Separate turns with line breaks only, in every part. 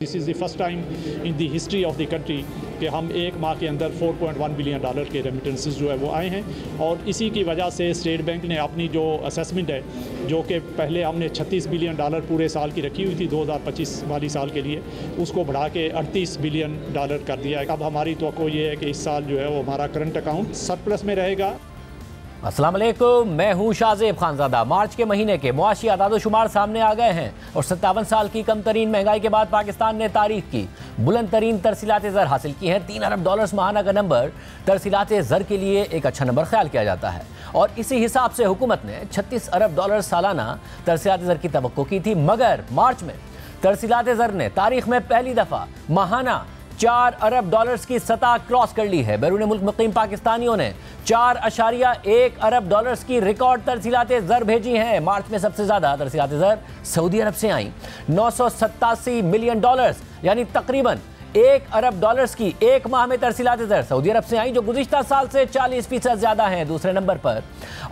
This is the first time in the history of the country कि हम एक माह के अंदर $4.1 बिलियन के रेमिटेंसेस जो है वो आए हैं और इसी की वजह से स्टेट बैंक ने अपनी जो असेसमेंट है, जो कि पहले हमने $36 बिलियन पूरे साल की रखी हुई थी 2025 वाली साल के लिए, उसको बढ़ा के $38 बिलियन कर दिया है। अब हमारी तवक्को ये है कि इस साल जो है वो हमारा करंट अकाउंट सरप्लस में रहेगा।
अस्सलाम वालेकुम, मैं हूं शाहजेब खानजादा। मार्च के महीने के मुआशी आदाद-ओ-शुमार सामने आ गए हैं और 57 साल की कम तरीन महंगाई के बाद पाकिस्तान ने तारीख की बुलंद तरीन तरसीलात ज़र हासिल की हैं। $3 अरब माहाना का नंबर तरसीलात ज़र के लिए एक अच्छा नंबर ख्याल किया जाता है और इसी हिसाब से हुकूमत ने $36 अरब सालाना तरसीलात ज़र की तवक्को की थी, मगर मार्च में तरसीलात ज़र ने तारीख में पहली दफ़ा माहाना $4 अरब की सतह क्रॉस कर ली है। बैरून मुल्क मुकीम पाकिस्तानियों ने $4.1 अरब की रिकॉर्ड तरसीलात ज़र भेजी हैं। मार्च में सबसे ज्यादा तरसीलात ज़र सऊदी अरब से आई, $987 मिलियन, यानी तकरीबन $1 अरब की एक माह में तरसीलात ज़र सऊदी अरब से आई, जो गुज़िश्ता साल से 40% ज्यादा हैं। दूसरे नंबर पर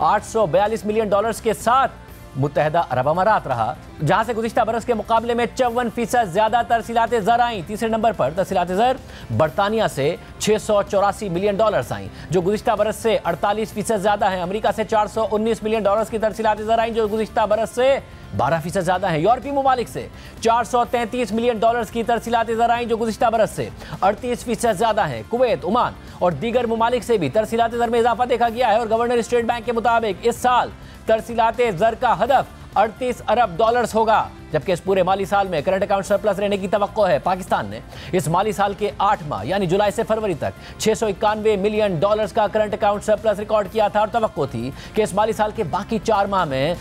$842 मिलियन के साथ मुत्तहदा अरब अमारात रहा, जहां से गुज़िश्ता बरस के मुकाबले में 54% ज्यादा तरसीलात ज़र आई। तीसरे नंबर पर तरसीलात ज़र बरतानिया से $684 मिलियन आई, जो गुज़िश्ता बरस से 48% ज्यादा है। अमेरिका से $419 मिलियन की तरसीलात ज़र आई, जो गुज़िश्ता बरस से 12% ज्यादा है। यूरोपीय ममालिक से $433 मिलियन की तरसीलात ज़र आई, जो गुज़िश्ता बरस से 38% ज्यादा है। कुवैत, ओमान और दीगर ममालिक से भी तरसीलात ज़र में इजाफा देखा गया है और गवर्नर स्टेट बैंक के मुताबिक इस साल तरसीलात ज़र का हदफ $38 अरब होगा, जबकि इस पूरे माली साल में करंट अकाउंट सरप्लस रहने की तवक्को है। पाकिस्तान ने इस माली साल के 8 माह यानी जुलाई से फरवरी तक $691 मिलियन का करंट अकाउंट सरप्लस रिकॉर्ड किया था और तवक्को थी कि इस माली साल के बाकी 4 माह में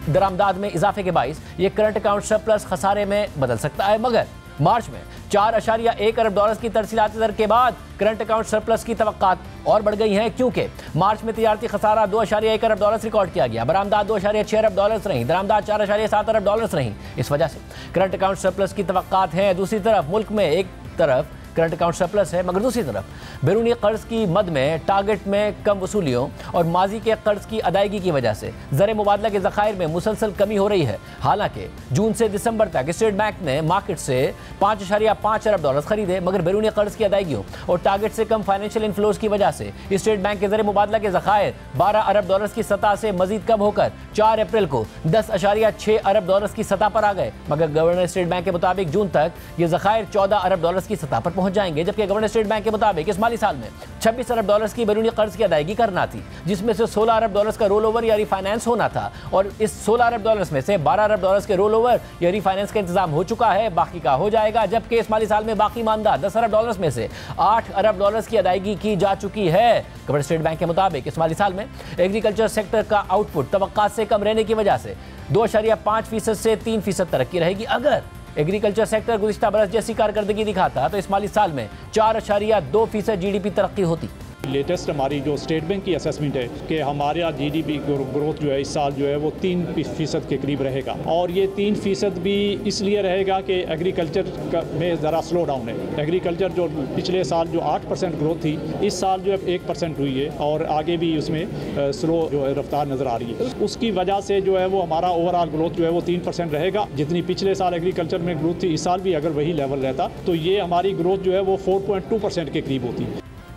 दरामदाद में इजाफे के बाइस ये करंट अकाउंट सरप्लस खसारे में बदल सकता है। मगर मार्च में $4.1 अरब की तरसीलात ज़र के बाद करंट अकाउंट सरप्लस की तवक्कात और बढ़ गई हैं, क्योंकि मार्च में तिजारती खसारा $2.1 अरब रिकॉर्ड किया गया, बरामदात $2.6 अरब रही, दरामदात $4.7 अरब रही। इस वजह से करंट अकाउंट सरप्लस की तवक्कात हैं। दूसरी तरफ मुल्क में एक तरफ करंट अकाउंट सरप्लस है, मगर दूसरी तरफ बैरूनी कर्ज की मद में टारगेट में कम वसूलियों और माजी के कर्ज की अदायगी की वजह से ज़र मुबादला के ज़खायर में मुसलसल कमी हो रही है। हालांकि जून से दिसंबर तक स्टेट बैंक ने मार्केट से $5.5 अरब खरीदे, मगर बैरूनी कर्ज की अदायगियों और टारगेट से कम फाइनेंशियल इनफ्लोज की वजह से स्टेट बैंक के ज़र मुबादला के ज़खायर $12 अरब की सतह से मजीद कम होकर 4 अप्रैल को $10.6 अरब की सतह पर आ गए। मगर गवर्नर स्टेट बैंक के मुताबिक जून तक ये ज़खायर $14 अरब की सतह पर पहुंच जाएंगे, जबकि गवर्नर स्टेट बैंक के मुताबिक इस माली साल में $26 अरब की बैरूनी कर्ज की अदायगी करना थी, जिसमें से $16 अरब का रोल ओवर या रिफाइनेंस होना था और इस $16 अरब में से $12 अरब के रोल ओवर या रिफाइनेंस का इंतजाम हो चुका है, बाकी का हो जाएगा। जबकि इस माली साल में बाकी मानदा $10 अरब में से $8 अरब की अदायगी की जा चुकी है। गवर्नर स्टेट बैंक के मुताबिक इस माली साल में एग्रीकल्चर सेक्टर का आउटपुट तवक्कात से कम रहने की वजह से 2.5% से 3% तरक्की रहेगी। अगर एग्रीकल्चर सेक्टर गुज़िश्ता बरस जैसी कारकर्दगी दिखाता तो इस माली साल में 4.2% GDP तरक्की होती।
लेटेस्ट हमारी जो स्टेट बैंक की असेसमेंट है कि हमारे यहाँ GDP ग्रोथ जो है इस साल जो है वो 3% के करीब रहेगा और ये 3% भी इसलिए रहेगा कि एग्रीकल्चर में ज़रा स्लो डाउन है। एग्रीकल्चर जो पिछले साल जो 8% ग्रोथ थी, इस साल जो है 1% हुई है और आगे भी उसमें स्लो जो है रफ्तार नज़र आ रही है। उसकी वजह से जो है वो हमारा ओवरऑल ग्रोथ जो है वो 3% रहेगा। जितनी पिछले साल एग्रीकल्चर में ग्रोथ थी, इस साल भी अगर वही लेवल रहता तो ये हमारी ग्रोथ जो है वो 4.2% के करीब होती।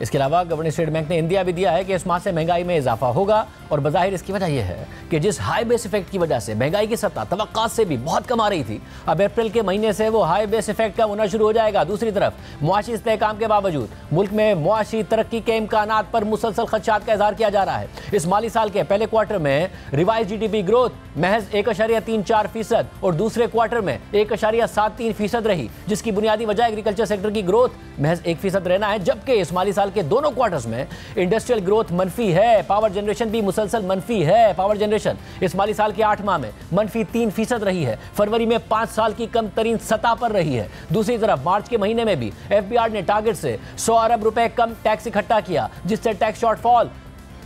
इसके अलावा गवर्नर स्टेट बैंक ने इंदिया भी दिया है कि इस माह से महंगाई में इजाफा होगा और बज़ाहिर इसकी वजह यह है कि जिस हाई बेस इफेक्ट की वजह से महंगाई की सतह तवक्कात से भी बहुत कम आ रही थी, अब अप्रैल के महीने से वो हाई बेस इफेक्ट कम होना शुरू हो जाएगा। दूसरी तरफ मुआशी इस्तेहकाम के बावजूद मुल्क में मुआशी तरक्की के इम्कानात पर मुसलसल खदशात का इजहार किया जा रहा है। इस माली साल के पहले क्वार्टर में रिवाइज GDP ग्रोथ महज 1.34% और दूसरे क्वार्टर में 1.73% रही, जिसकी बुनियादी वजह एग्रीकल्चर सेक्टर की ग्रोथ महज 1% रहना है। जबकि इस माली साल के दोनों क्वार्टर्स में इंडस्ट्रियल ग्रोथ मनफी है, पावर जनरेशन भी मुसलसल मनफी है। पावर जनरेशन इस माली साल के 8 माह में मनफी 3% रही है, फरवरी में 5 साल की कम तरीन सतह पर रही है। दूसरी तरफ मार्च के महीने में भी FBR ने टारगेट से $100 अरब कम टैक्स इकट्ठा किया, जिससे टैक्स शॉर्टफॉल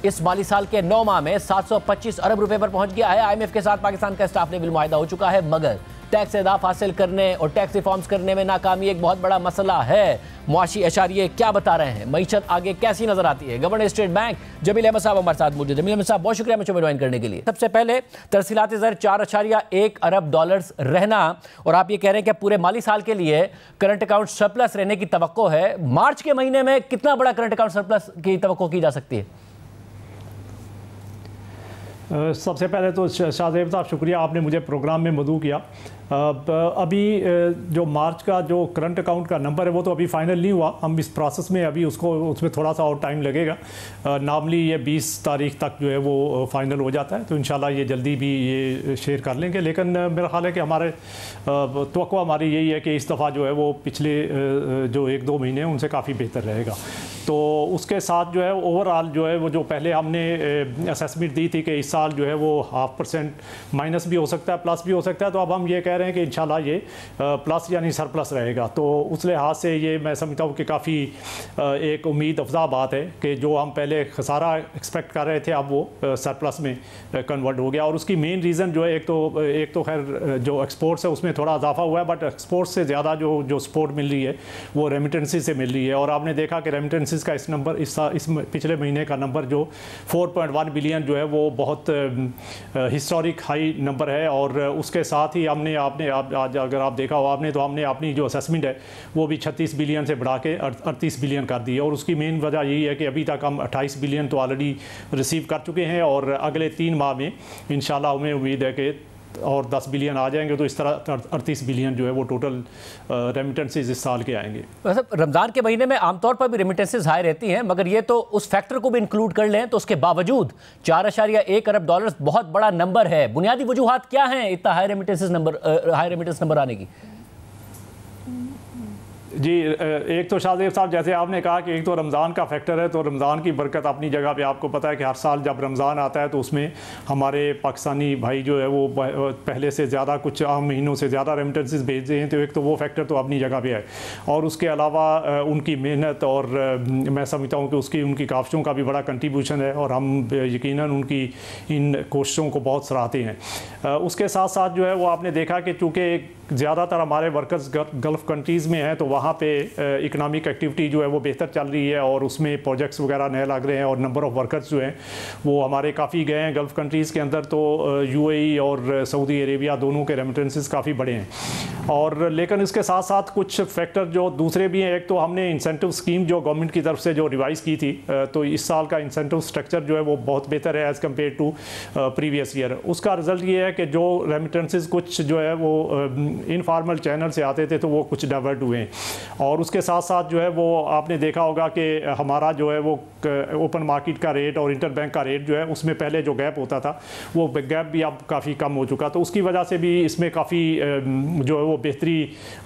इस माली साल के 9 माह में $725 अरब पर पहुंच गया है। IMF के साथ पाकिस्तान का स्टाफ लेवल मुआहिदा हो चुका है, मगर टैक्स एहदाफ हासिल करने और टैक्स रिफॉर्म्स करने में नाकामी एक बहुत बड़ा मसला है। मुआशी एशारिये क्या बता रहे हैं, मईशत आगे कैसी नजर आती है? Governor state bank Jamil Ahmed साहब हमारे साथ मौजूद। जमील अहमद साहब, बहुत शुक्रिया मुझे ज्वाइन करने के लिए। सबसे पहले तरसीलात ज़र 4.1 अरब डॉलर्स रहना, और आप ये कह रहे हैं कि पूरे माली साल के लिए करंट अकाउंट सरप्लस रहने की तवक्को है। मार्च के महीने में कितना बड़ा करंट अकाउंट सरप्लस की तवक्को की जा सकती है?
सबसे पहले तो शाहजेब साहब शुक्रिया, आपने मुझे प्रोग्राम में मदऊ किया। अभी जो मार्च का जो करंट अकाउंट का नंबर है वो तो अभी फाइनल नहीं हुआ, हम इस प्रोसेस में अभी उसमें थोड़ा सा और टाइम लगेगा। नॉर्मली ये 20 तारीख तक जो है वो फाइनल हो जाता है, तो इंशाल्लाह ये जल्दी भी ये शेयर कर लेंगे। लेकिन मेरा ख्याल है कि हमारे तवक्को हमारी यही है कि इस दफ़ा जो है वो पिछले जो 1-2 महीने हैं उनसे काफ़ी बेहतर रहेगा। तो उसके साथ जो है ओवरऑल जो है वो जो पहले हमने असेसमेंट दी थी कि इस साल जो है वो 0.5% माइनस भी हो सकता है, प्लस भी हो सकता है, तो अब हम ये कह रहे हैं कि इंशाल्लाह ये प्लस यानी सरप्लस रहेगा। तो उस लिहाज से ये मैं समझता हूँ कि काफ़ी एक उम्मीद अफजा बात है कि जो हम पहले खसारा एक्सपेक्ट कर रहे थे अब वो सरप्लस में कन्वर्ट हो गया। और उसकी मेन रीज़न जो है एक तो खैर जो एक्सपोर्ट्स है उसमें थोड़ा इजाफा हुआ है, बट एक्सपोर्ट्स से ज़्यादा जो सपोर्ट मिल रही है वो रेमिटेंसी से मिल रही है। और आपने देखा कि रेमिटेंसीज का इस नंबर इस पिछले महीने का नंबर जो 4.1 बिलियन जो है वो बहुत हिस्टोरिक हाई नंबर है। और उसके साथ ही आपने आज अगर आप देखा हो आपने, तो हमने अपनी जो असेसमेंट है वो भी 36 बिलियन से बढ़ा के 38 बिलियन कर दी है। और उसकी मेन वजह यही है कि अभी तक हम 28 बिलियन तो ऑलरेडी रिसीव कर चुके हैं, और अगले 3 माह में इंशाल्लाह हमें उम्मीद है कि और 10 बिलियन आ जाएंगे, तो इस तरह 38 बिलियन जो है वो टोटल रेमिटेंसेज इस साल के आएंगे।
वैसे रमज़ान के महीने में आमतौर पर भी रेमिटेंसेज हाई रहती हैं, मगर ये तो उस फैक्टर को भी इंक्लूड कर लें तो उसके बावजूद 4.1 अरब डॉलर्स बहुत बड़ा नंबर है। बुनियादी वजूहात क्या हैं इतना हाई रेमिटेंस नंबर आने की?
जी, एक तो शाहजेब साहब जैसे आपने कहा कि एक तो रमज़ान का फैक्टर है, तो रमज़ान की बरकत अपनी जगह पे आपको पता है कि हर साल जब रमज़ान आता है तो उसमें हमारे पाकिस्तानी भाई जो है वो पहले से ज़्यादा कुछ आम महीनों से ज़्यादा रेमिटेंसेस भेजते हैं, तो एक तो वो फैक्टर तो अपनी जगह पे है। और उसके अलावा उनकी मेहनत और मैं समझता हूँ कि उनकी काविशों का भी बड़ा कंट्रीब्यूशन है, और हम यकीनन उनकी इन कोशिशों को बहुत सराहते हैं। उसके साथ साथ जो है वो आपने देखा कि चूँकि ज़्यादातर हमारे वर्कर्स गल्फ़ कंट्रीज़ में हैं, तो वहाँ पे इकनॉमिक एक्टिविटी जो है वो बेहतर चल रही है, और उसमें प्रोजेक्ट्स वगैरह नए लग रहे हैं, और नंबर ऑफ़ वर्कर्स जो हैं वो हमारे काफ़ी गए हैं गल्फ़ कंट्रीज़ के अंदर। तो यूएई और सऊदी अरेबिया दोनों के रेमिटेंसेस काफ़ी बड़े हैं। और लेकिन इसके साथ साथ कुछ फैक्टर जो दूसरे भी हैं। एक तो हमने इंसेंटिव स्कीम जो गवर्नमेंट की तरफ से जो रिवाइज़ की थी, तो इस साल का इंसेंटिव स्ट्रक्चर जो है वो बहुत बेहतर है as compared to previous year. उसका रिज़ल्ट ये है कि जो रेमिटेंसेस कुछ जो है वो इनफॉर्मल चैनल से आते थे तो वो कुछ डाइवर्ट हुए हैं। और उसके साथ साथ जो है वो आपने देखा होगा कि हमारा जो है वो ओपन मार्केट का रेट और इंटरबैंक का रेट जो है उसमें पहले जो गैप होता था वो गैप भी अब काफ़ी कम हो चुका, तो उसकी वजह से भी इसमें काफ़ी जो है वो बेहतरी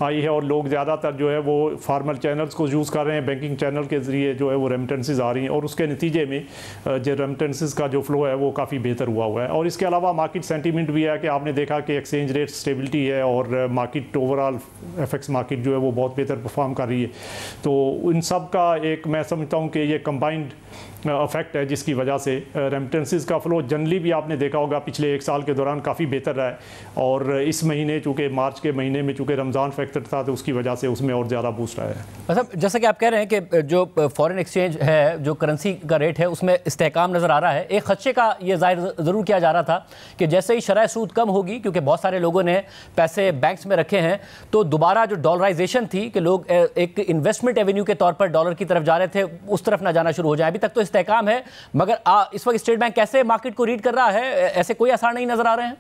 आई है। और लोग ज़्यादातर जो है वो फार्मल चैनल्स को यूज़ कर रहे हैं, बैंकिंग चैनल के ज़रिए जो है वो रेमिटेंसेस आ रही हैं, और उसके नतीजे में जो रेमिटेंसेस का जो फ्लो है वो काफ़ी बेहतर हुआ है। और इसके अलावा मार्केट सेंटीमेंट भी है कि आपने देखा कि एक्सचेंज रेट स्टेबिलिटी है, और मार्केट ओवरऑल एफएक्स मार्केट जो है वो बहुत बेहतर परफॉर्म कर रही है। तो इन सब का एक मैं समझता हूँ कि ये कंबाइंड इफेक्ट है जिसकी वजह से रेमिटेंसेस का फ्लो जनरली भी आपने देखा होगा पिछले 1 साल के दौरान काफ़ी बेहतर रहा है। और इस महीने चूँकि मार्च के महीने में चूँकि रमज़ान फैक्टर था तो उसकी वजह से उसमें और ज़्यादा बूस्ट आया है।
मतलब जैसा कि आप कह रहे हैं कि जो फॉरेन एक्सचेंज है, जो करेंसी का रेट है उसमें इस्तेहकाम नज़र आ रहा है। एक खदशे का ये ज़ाहिर ज़रूर किया जा रहा था कि जैसे ही शरह सूद कम होगी, क्योंकि बहुत सारे लोगों ने पैसे बैंक्स में रखे हैं, तो दोबारा जो डॉलराइजेशन थी कि लोग एक इन्वेस्टमेंट एवेन्यू के तौर पर डॉलर की तरफ जा रहे थे, उस तरफ ना जाना शुरू हो जाए। अभी तक तो इस्तेहकाम है, मगर इस वक्त स्टेट बैंक कैसे मार्केट को रीड कर रहा है, ऐसे कोई आसार नहीं नजर आ रहे हैं?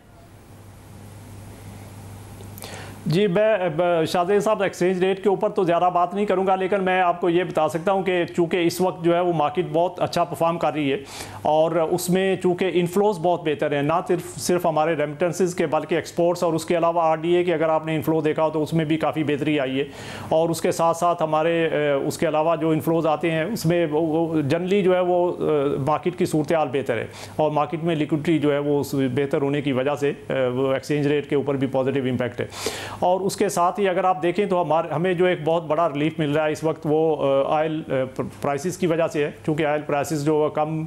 जी, मैं शाहजेब साहब एक्सचेंज रेट के ऊपर तो ज़्यादा बात नहीं करूंगा, लेकिन मैं आपको ये बता सकता हूं कि चूँकि इस वक्त जो है वो मार्केट बहुत अच्छा परफॉर्म कर रही है, और उसमें चूँकि इनफ्लोज बहुत बेहतर है, ना सिर्फ हमारे रेमिटेंसेस के बल्कि एक्सपोर्ट्स, और उसके अलावा आरडीए के अगर आपने इनफ्लो देखा हो तो उसमें भी काफ़ी बेहतरी आई है। और उसके साथ साथ हमारे उसके अलावा जो इनफ्लोज आते हैं उसमें जनरली जो है वो मार्केट की सूरत हाल बेहतर है, और मार्केट में लिक्विडिटी जो है वो बेहतर होने की वजह से वो एक्सचेंज रेट के ऊपर भी पॉजिटिव इम्पैक्ट है। और उसके साथ ही अगर आप देखें तो हमें जो एक बहुत बड़ा रिलीफ मिल रहा है इस वक्त वो ऑयल प्राइसेस की वजह से है, क्योंकि ऑयल प्राइसेस जो कम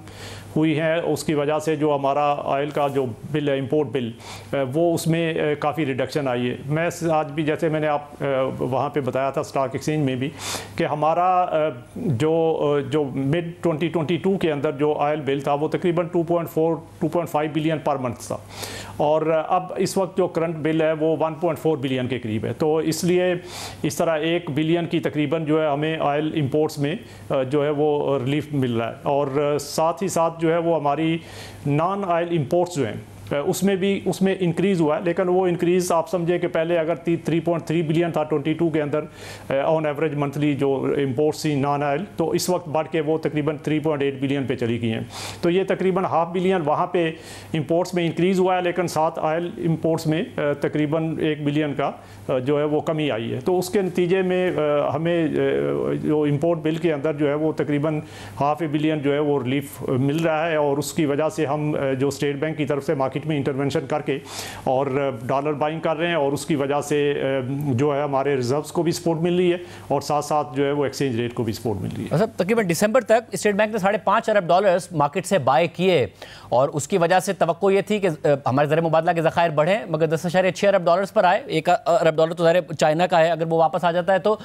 हुई है उसकी वजह से जो हमारा ऑयल का जो बिल है, इंपोर्ट बिल, वो उसमें काफ़ी रिडक्शन आई है। मैं आज भी जैसे मैंने आप वहाँ पे बताया था स्टॉक एक्सचेंज में भी कि हमारा जो मिड 2022 के अंदर जो ऑयल बिल था वो तकरीबन 2.5 बिलियन पर मंथ था, और अब इस वक्त जो करंट बिल है वो 1.4 बिलियन के करीब है। तो इसलिए इस तरह 1 बिलियन की तकरीबन जो है हमें ऑयल इंपोर्ट्स में जो है वो रिलीफ मिल रहा है, और साथ ही साथ जो है वो हमारी नॉन ऑयल इंपोर्ट्स जो हैं उसमें इंक्रीज़ हुआ है, लेकिन वो इंक्रीज़ आप समझे कि पहले अगर 3.3 बिलियन था 22 के अंदर ऑन एवरेज मंथली जो इंपोर्ट्स थी नॉन ऑयल, तो इस वक्त बढ़ के वो तकरीबन 3.8 बिलियन पे चली गई हैं। तो ये तकरीबन हाफ बिलियन वहाँ पे इंपोर्ट्स में इंक्रीज़ हुआ है, लेकिन साथ ऑयल इंपोर्ट्स में तकरीबन 1 बिलियन का जो है वो कमी आई है। तो उसके नतीजे में हमें जो इंपोर्ट बिल के अंदर जो है वो तकरीबन ½ बिलियन जो है वो रिलीफ मिल रहा है, और उसकी वजह से हम जो स्टेट बैंक की तरफ से मार्केट में इंटरवेंशन करके और डॉलर बाइंग कर रहे हैं, और उसकी वजह से जो है हमारे रिजर्व्स को भी सपोर्ट मिल रही है, और साथ साथ जो है वो एक्सचेंज रेट को भी सपोर्ट मिल रही है।
मतलब तकरीबन दिसंबर तक स्टेट बैंक ने $5.5 अरब मार्केट से बाय किए, और उसकी वजह से तवक्को ये थी कि हमारे ज़र मुबादला के ज़खायर बढ़े, मगर $10.6 अरब पर आए। $1 अरब तो ज़ाहिर चाइना का है, अगर वो वापस आ जाता है तो,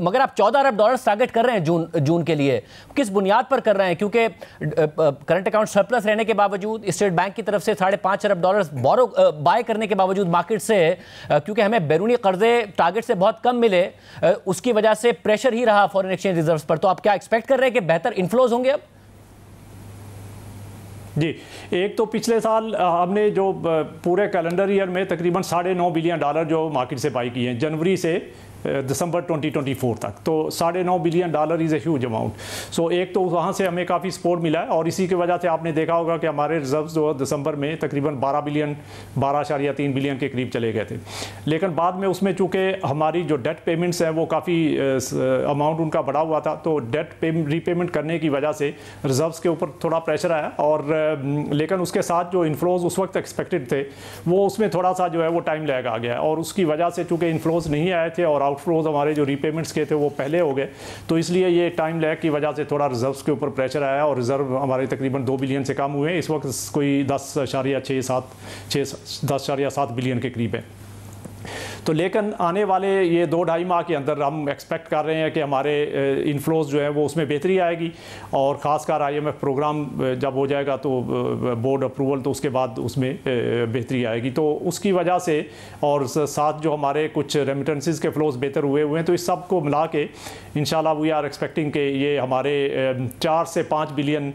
मगर आप $14 अरब टारगेट कर रहे हैं जून के लिए, किस बुनियाद पर कर रहे हैं? क्योंकि करंट अकाउंट सरप्लस रहने के बावजूद स्टेट बैंक की तरफ से $5.5 अरब बाय करने के बावजूद मार्केट से, क्योंकि हमें बैरूनी कर्जे टारगेट से बहुत कम मिले, उसकी वजह से प्रेशर ही रहा फॉरेन एक्सचेंज रिजर्व्स पर। तो आप क्या एक्सपेक्ट कर रहे हैं कि बेहतर इनफ्लोज होंगे अब?
जी, एक तो पिछले साल हमने जो पूरे कैलेंडर ईयर में तकरीबन $9.5 बिलियन जो मार्केट से बाई किए हैं जनवरी से दिसंबर 2024 तक, तो $9.5 billion is a huge amount. So एक तो वहाँ से हमें काफ़ी सपोर्ट मिला है, और इसी की वजह से आपने देखा होगा कि हमारे रिजर्व्स जो दिसंबर में तकरीबन 12.3 बिलियन के करीब चले गए थे। लेकिन बाद में उसमें चूँकि हमारी जो डेट पेमेंट्स हैं वो काफ़ी अमाउंट उनका बढ़ा हुआ था, तो डेट रीपेमेंट करने की वजह से रिजर्व्स के ऊपर थोड़ा प्रेशर आया, और लेकिन उसके साथ जो इन्फ्लोज उस वक्त एक्सपेक्टेड थे वो उसमें थोड़ा सा जो है वो टाइम लैग आ गया, और उसकी वजह से चूँकि इन्फ्लोज नहीं आए थे और आउटफ्लोज हमारे जो रीपेमेंट्स के थे वो पहले हो गए, तो इसलिए ये टाइम लैग की वजह से थोड़ा रिजर्व्स के ऊपर प्रेशर आया, और रिजर्व हमारे तकरीबन 2 बिलियन से कम हुए, इस वक्त कोई 10.7 बिलियन के करीब है। तो लेकिन आने वाले ये 2-2.5 माह के अंदर हम एक्सपेक्ट कर रहे हैं कि हमारे इन्फ्लोज जो है वो उसमें बेहतरी आएगी, और ख़ासकर IMF प्रोग्राम जब हो जाएगा तो बोर्ड अप्रूवल, तो उसके बाद उसमें बेहतरी आएगी। तो उसकी वजह से, और साथ जो हमारे कुछ रेमिटेंसेस के फ्लोज बेहतर हुए हैं, तो इस सब को मिला के इंशाल्लाह वी आर एक्सपेक्टिंग कि ये हमारे $4 से $5 बिलियन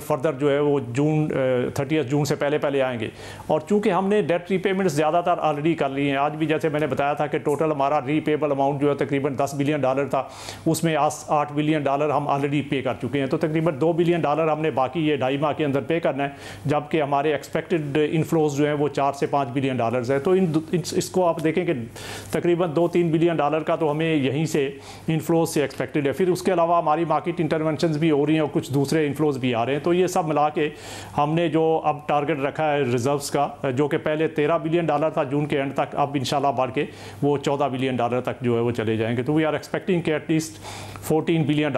फर्दर जो है वो 30 जून से पहले आएंगे। और चूँकि हमने डेट रीपेमेंट्स ज़्यादातर ऑलरेडी कर ली हैं, आज भी जैसे मैंने बताया था कि टोटल हमारा रीपेबल अमाउंट जो है तकरीबन $10 बिलियन था, उसमें $8 बिलियन हम ऑलरेडी पे कर चुके हैं, तो तकरीबन $2 बिलियन हमने बाकी ये 2.5 माह के अंदर पे करना है, जबकि हमारे एक्सपेक्टेड इनफ्लोज जो है वो $4 से $5 बिलियन है। तो इसको आप देखें कि तकरीबन $2-3 बिलियन का तो हमें यहीं से इनफ्लोज से एक्सपेक्टेड है। फिर उसके अलावा हमारी मार्केट इंटरवेंशन भी हो रही हैं और कुछ दूसरे इनफ्लोज भी आ रहे हैं, तो ये सब मिला के हमने जो अब टारगेट रखा है रिजर्व्स का, जो कि पहले $13 बिलियन था जून के एंड तक, अब इंशाल्लाह बढ़ के वो $14 बिलियन तक जो है वो चले जाएंगे। तो वी आर एक्सपेक्टिंग कि एटलीस्ट $14 बिलियन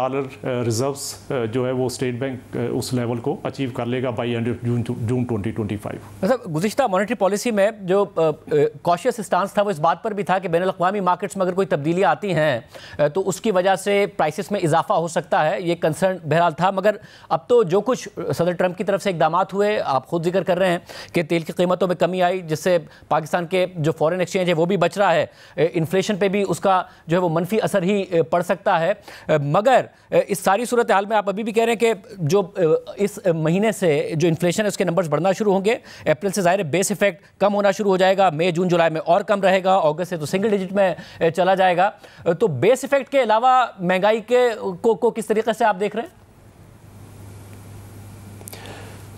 रिजर्व्स जो है वो स्टेट बैंक उस लेवल को अचीव कर लेगा बाई एंड जून 2025।
मतलब गुज़िश्ता मॉनेटरी पॉलिसी में जो कॉशियस स्टांस था वो इस बात पर भी था कि बैनुल-अक़वामी मार्केट्स में अगर कोई तब्दीलियाँ आती हैं तो उसकी वजह से प्राइसेस में इजाफा हो सकता है, ये कंसर्न बहरहाल था। मगर अब तो जो कुछ सदर ट्रंप की तरफ से इकदाम हुए, आप खुद जिक्र कर रहे हैं कि तेल की कीमतों में कमी आई, जिससे पाकिस्तान के जो फॉरेन एक्सचेंज है वो भी बच रहा है, इन्फ्लेशन पे भी उसका जो है वो मनफी असर ही पड़ सकता है। मगर इस सारी सूरत हाल में आप अभी भी कह रहे हैं कि जो इस महीने से जो इन्फ्लेशन है उसके नंबर्स बढ़ना शुरू होंगे, अप्रैल से ज़ाहिर बेस इफेक्ट कम होना शुरू हो जाएगा, मई जून जुलाई में और कम रहेगा, अगस्त से तो सिंगल डिजिट में चला जाएगा। तो बेस इफेक्ट के अलावा महंगाई के को किस तरीके से आप देख रहे हैं?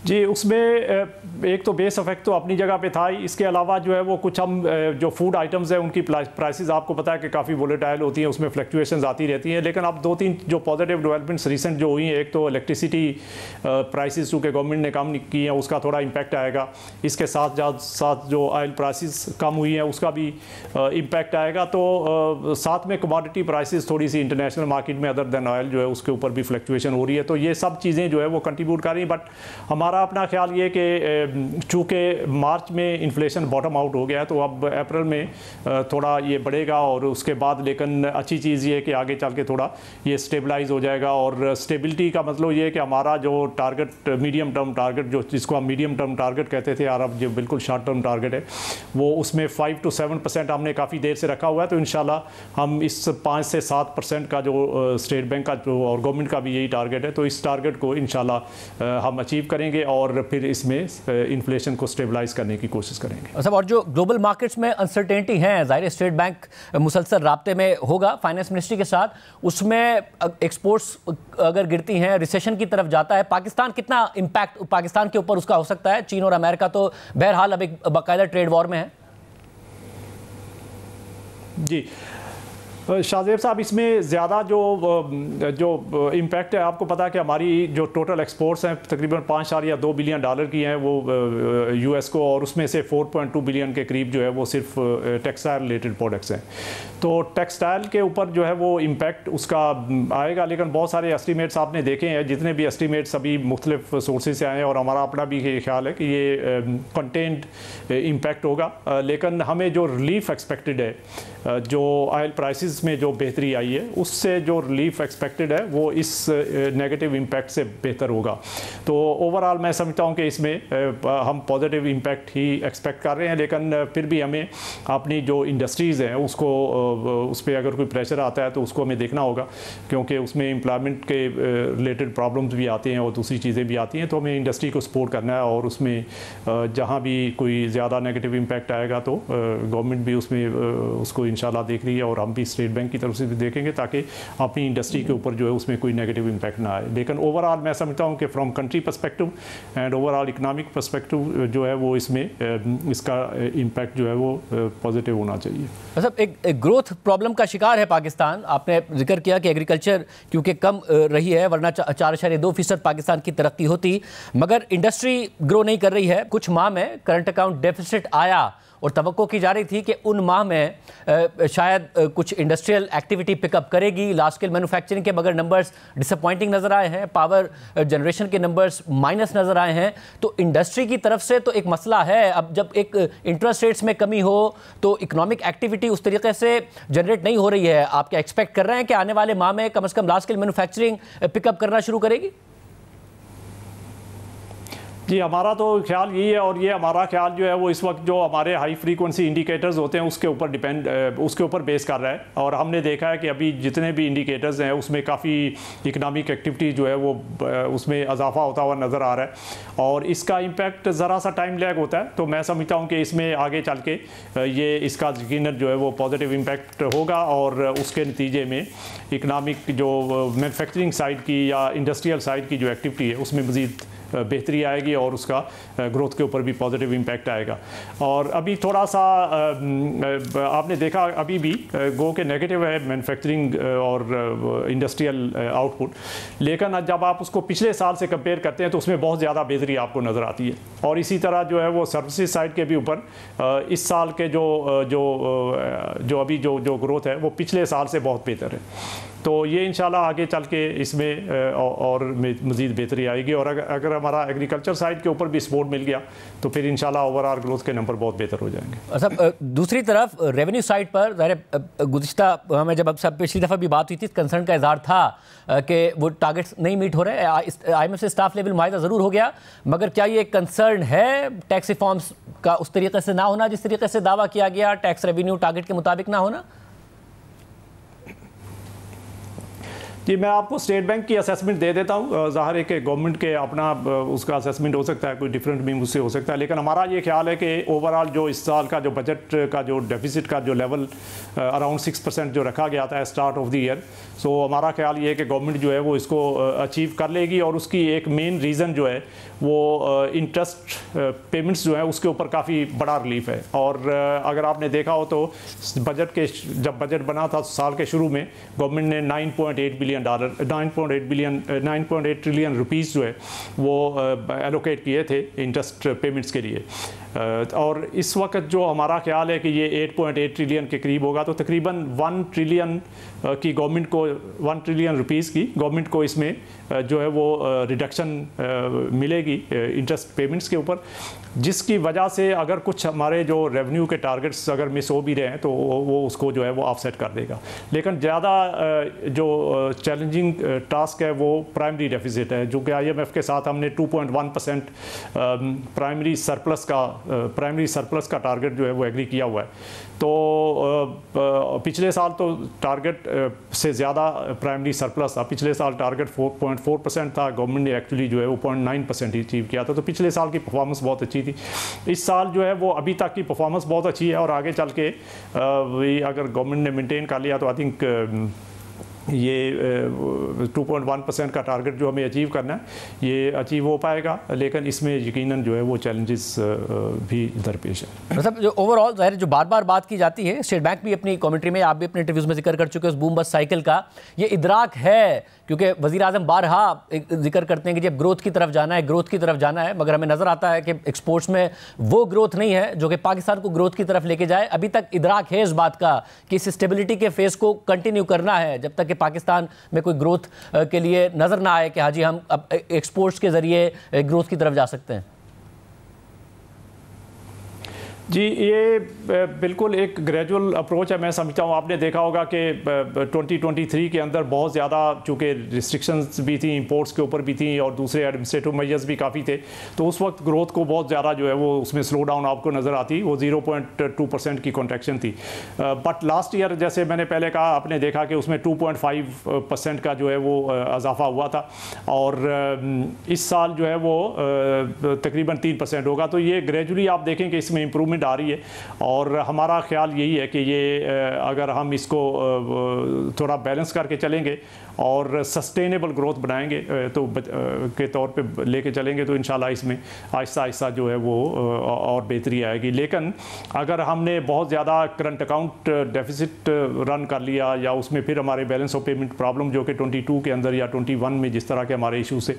जी, उसमें एक तो बेस इफेक्ट तो अपनी जगह पे था ही। इसके अलावा जो है वो कुछ हम जो फूड आइटम्स हैं उनकी प्राइसेस आपको पता है कि काफ़ी वोलेटाइल होती हैं, उसमें फ्लक्चुएशंस आती रहती हैं। लेकिन अब 2-3 जो पॉजिटिव डेवलपमेंट्स रिसेंट जो हुई हैं, एक तो इलेक्ट्रिसिटी प्राइसेस चूँकि गवर्नमेंट ने कम की हैं उसका थोड़ा इम्पैक्ट आएगा। इसके साथ जो ऑयल प्राइसेस कम हुई हैं उसका भी इम्पैक्ट आएगा। तो साथ में कमोडिटी प्राइसेस थोड़ी सी इंटरनेशनल मार्केट में अदर देन ऑयल जो है उसके ऊपर भी फ्लक्चुएशन हो रही है। तो ये सब चीज़ें जो है वो कंट्रीब्यूट कर रही हैं। बट हमारा अपना ख्याल ये कि चूँकि मार्च में इन्फ्लेशन बॉटम आउट हो गया है, तो अब अप्रैल में थोड़ा ये बढ़ेगा और उसके बाद, लेकिन अच्छी चीज़ ये कि आगे चल के थोड़ा ये स्टेबलाइज हो जाएगा। और स्टेबिलिटी का मतलब ये है कि हमारा जो टारगेट, मीडियम टर्म टारगेट, जो जिसको हम मीडियम टर्म टारगेट कहते थे और अब जो बिल्कुल शॉर्ट टर्म टारगेट है, वो उसमें 5 to 7% हमने काफ़ी देर से रखा हुआ है। तो इंशाल्लाह हम इस 5 से 7% का जो स्टेट बैंक का जो और गवर्नमेंट का भी यही टारगेट है, तो इस टारगेट को इंशाल्लाह हम अचीव करेंगे और फिर इसमें इन्फ्लेशन को स्टेबलाइज करने की कोशिश करेंगे।
सब और जो ग्लोबल मार्केट्स में अनसर्टेनिटी है, ज़ाहिर स्टेट बैंक मुसलसल राब्ते में होगा फाइनेंस मिनिस्ट्री के साथ, उसमें एक्सपोर्ट्स अगर गिरती हैं, रिसेशन की तरफ जाता है, पाकिस्तान कितना इम्पैक्ट पाकिस्तान के ऊपर उसका हो सकता है? चीन और अमेरिका तो बहरहाल अब एक बाकायदा ट्रेड वॉर में है।
जी शाहजेब साहब, इसमें ज़्यादा जो इम्पैक्ट है, आपको पता है कि हमारी जो टोटल एक्सपोर्ट्स हैं तकरीबन 5.2 बिलियन डॉलर की हैं वो यूएस को, और उसमें से 4.2 बिलियन के करीब जो है वो सिर्फ टेक्सटाइल रिलेटेड प्रोडक्ट्स हैं। तो टेक्सटाइल के ऊपर जो है वो इम्पैक्ट उसका आएगा। लेकिन बहुत सारे एस्टीमेट्स आपने देखे हैं, जितने भी एस्टीमेट्स अभी मुख्तलिफ सोर्सेज से आए हैं और हमारा अपना भी ये ख्याल है कि ये कंटेंट इम्पैक्ट होगा। लेकिन हमें जो रिलीफ एक्सपेक्टेड है, जो ऑयल प्राइसेस में जो बेहतरी आई है, उससे जो रिलीफ एक्सपेक्टेड है वो इस नेगेटिव इम्पैक्ट से बेहतर होगा। तो ओवरऑल मैं समझता हूँ कि इसमें हम पॉजिटिव इम्पैक्ट ही एक्सपेक्ट कर रहे हैं। लेकिन फिर भी हमें अपनी जो इंडस्ट्रीज़ हैं उसको, उस पर अगर कोई प्रेशर आता है तो उसको हमें देखना होगा, क्योंकि उसमें एम्प्लॉयमेंट के रिलेटेड प्रॉब्लम्स भी आते हैं और दूसरी चीज़ें भी आती हैं। तो हमें इंडस्ट्री को सपोर्ट करना है और उसमें जहाँ भी कोई ज़्यादा नेगेटिव इम्पैक्ट आएगा तो गवर्नमेंट भी उसमें उसको इंशाल्लाह देख रही है और हम भी स्टेट बैंक की तरफ से भी देखेंगे ताकि अपनी इंडस्ट्री के ऊपर जो है उसमें कोई नेगेटिव इम्पैक्ट ना आए। लेकिन ओवरऑल मैं समझता हूँ कि from country perspective and overall economic perspective जो है वो इसमें इसका इम्पैक्ट जो है वो पॉजिटिव होना चाहिए।
मतलब एक ग्रोथ प्रॉब्लम का शिकार है पाकिस्तान। आपने जिक्र किया कि एग्रीकल्चर क्योंकि कम रही है, वरना 4.2% पाकिस्तान की तरक्की होती, मगर इंडस्ट्री ग्रो नहीं कर रही है। कुछ माह में करंट अकाउंट डेफिसिट आया और तवक्को की जा रही थी कि उन माह में शायद कुछ इंडस्ट्रियल एक्टिविटी पिकअप करेगी, लार्ज स्केल मैन्युफैक्चरिंग के, मगर नंबर्स डिसअपॉइंटिंग नज़र आए हैं, पावर जनरेशन के नंबर्स माइनस नज़र आए हैं। तो इंडस्ट्री की तरफ से तो एक मसला है। अब जब एक इंटरेस्ट रेट्स में कमी हो तो इकोनॉमिक एक्टिविटी उस तरीके से जनरेट नहीं हो रही है। आप क्या एक्सपेक्ट कर रहे हैं कि आने वाले माह में कम से कम लार्ज स्केल मैन्युफैक्चरिंग पिकअप करना शुरू करेगी?
जी, हमारा तो ख्याल यही है, और ये हमारा ख्याल जो है वो इस वक्त जो हमारे हाई फ्रीक्वेंसी इंडिकेटर्स होते हैं उसके ऊपर बेस कर रहा है। और हमने देखा है कि अभी जितने भी इंडिकेटर्स हैं उसमें काफ़ी इकनॉमिक एक्टिविटी जो है वो उसमें इजाफा होता हुआ नज़र आ रहा है, और इसका इम्पैक्ट ज़रा सा टाइम लैग होता है। तो मैं समझता हूँ कि इसमें आगे चल के ये इसका यकीनन जो है वो पॉजिटिव इम्पैक्ट होगा, और उसके नतीजे में इकनॉमिक जो मैन्युफैक्चरिंग साइड की या इंडस्ट्रियल साइड की जो एक्टिविटी है उसमें मज़ीद बेहतरी आएगी और उसका ग्रोथ के ऊपर भी पॉजिटिव इम्पैक्ट आएगा। और अभी थोड़ा सा आपने देखा अभी भी गो के नेगेटिव है मैन्युफैक्चरिंग और इंडस्ट्रियल आउटपुट, लेकिन जब आप उसको पिछले साल से कंपेयर करते हैं तो उसमें बहुत ज़्यादा बेहतरी आपको नज़र आती है। और इसी तरह जो है वो सर्विसेज साइड के भी ऊपर इस साल के जो अभी जो ग्रोथ है वो पिछले साल से बहुत बेहतर है। तो ये इंशाल्लाह आगे चल के इसमें और मज़ीद बेहतरी आएगी, और अगर हमारा एग्रीकल्चर साइड के ऊपर भी सपोर्ट मिल गया तो फिर इंशाल्लाह ओवरऑल ग्रोथ के नंबर बहुत बेहतर हो जाएंगे।
अच्छा, दूसरी तरफ रेवेन्यू साइड पर ज़ाहिर गुज़िश्ता हमें जब अब सब पिछली दफ़ा भी बात हुई थी, कंसर्न का इज़हार था कि वो टारगेट्स नहीं मीट हो रहे। IMF से स्टाफ लेवल मुआहदा ज़रूर हो गया, मगर क्या ये कंसर्न है टैक्स रिफॉर्म्स का उस तरीके से ना होना जिस तरीके से दावा किया गया, टैक्स रेवेन्यू टारगेट के मुताबिक ना होना?
जी, मैं आपको स्टेट बैंक की असेसमेंट दे देता हूँ। ज़ाहिर है कि गवर्नमेंट के अपना उसका असेसमेंट हो सकता है, कोई डिफरेंट भी मुझसे हो सकता है, लेकिन हमारा ये ख्याल है कि ओवरऑल जो इस साल का जो बजट का जो डेफिसिट का जो लेवल अराउंड 6% जो रखा गया था स्टार्ट ऑफ द ईयर, सो हमारा ख्याल ये है कि गवर्नमेंट जो है वो इसको अचीव कर लेगी। और उसकी एक मेन रीज़न जो है वो इंटरेस्ट पेमेंट्स जो है उसके ऊपर काफ़ी बड़ा रिलीफ है। और अगर आपने देखा हो तो बजट के जब बजट बना था साल के शुरू में गवर्नमेंट ने $9.8 ट्रिलियन रुपीज़ जो है वो एलोकेट किए थे इंटरेस्ट पेमेंट्स के लिए। और इस वक्त जो हमारा ख्याल है कि ये 8.8 ट्रिलियन के करीब होगा, तो तकरीबन 1 ट्रिलियन की गवर्नमेंट को 1 ट्रिलियन रुपीज़ की गवर्नमेंट को इसमें जो है वो रिडक्शन मिलेगी इंटरेस्ट पेमेंट्स के ऊपर, जिसकी वजह से अगर कुछ हमारे जो रेवेन्यू के टारगेट्स अगर मिस हो भी रहे हैं तो वो उसको जो है वो ऑफसेट कर देगा। लेकिन ज़्यादा जो चैलेंजिंग टास्क है वो प्राइमरी डेफिसिट है, जो कि IMF के साथ हमने 2.1% प्राइमरी सरप्लस का टारगेट जो है वो एग्री किया हुआ है। तो पिछले साल तो टारगेट से ज़्यादा प्राइमरी सरप्लस था। पिछले साल टारगेट 4.4% था, गवर्नमेंट ने एक्चुअली जो है वो 0.9% ही अचीव किया था। तो पिछले साल की परफॉर्मेंस बहुत अच्छी थी। इस साल जो है वो अभी तक की परफॉर्मेंस बहुत अच्छी है और आगे चल के अगर गवर्नमेंट ने मेंटेन कर लिया तो आई थिंक ये 2.1% का टारगेट जो हमें अचीव करना है ये अचीव हो पाएगा। लेकिन इसमें यकीनन जो है वो चैलेंजेस भी दरपेश है।
मतलब जो ओवरऑल ज़ाहिर जो बार बार बात की जाती है, स्टेट बैंक भी अपनी कमेंट्री में, आप भी अपने इंटरव्यूज़ में जिक्र कर चुके हैं उस बूम बस्ट साइकिल का, ये इदराक है, क्योंकि वज़ीर आज़म बारहा जिक्र करते हैं कि जब ग्रोथ की तरफ जाना है, ग्रोथ की तरफ जाना है, मगर हमें नज़र आता है कि एक्सपोर्ट्स में वो ग्रोथ नहीं है जो कि पाकिस्तान को ग्रोथ की तरफ लेके जाए। अभी तक इदराक है इस बात का कि इस स्टेबिलिटी के फेस को कंटिन्यू करना है जब तक कि पाकिस्तान में कोई ग्रोथ के लिए नज़र ना आए कि हाँ जी हम अब एक्सपोर्ट्स के ज़रिए ग्रोथ की तरफ जा सकते हैं।
जी, ये बिल्कुल एक ग्रेजुअल अप्रोच है। मैं समझता हूँ आपने देखा होगा कि 2023 के अंदर बहुत ज़्यादा चूँकि रिस्ट्रिक्शंस भी थी, इंपोर्ट्स के ऊपर भी थी और दूसरे एडमिनिस्ट्रेटिव मेजर्स भी काफ़ी थे, तो उस वक्त ग्रोथ को बहुत ज़्यादा जो है वो उसमें स्लो डाउन आपको नज़र आती, वो 0.2% की कॉन्ट्रैक्शन थी। बट लास्ट ईयर जैसे मैंने पहले कहा, आपने देखा कि उसमें 2.5% का जो है वो इजाफा हुआ था और इस साल जो है वो तकरीबन 3% होगा। तो ये ग्रेजुअली आप देखें कि इसमें इम्प्रूवमेंट आ रही है और हमारा ख्याल यही है कि ये अगर हम इसको थोड़ा बैलेंस करके चलेंगे और सस्टेनेबल ग्रोथ बनाएंगे तो के तौर पे लेके चलेंगे तो इंशाल्लाह इसमें आहिस्ता आहिस्ता जो है वो और बेहतरी आएगी। लेकिन अगर हमने बहुत ज़्यादा करंट अकाउंट डेफिसिट रन कर लिया या उसमें फिर हमारे बैलेंस ऑफ पेमेंट प्रॉब्लम जो कि 22 के अंदर या 21 में जिस तरह के हमारे इशूज़ थे,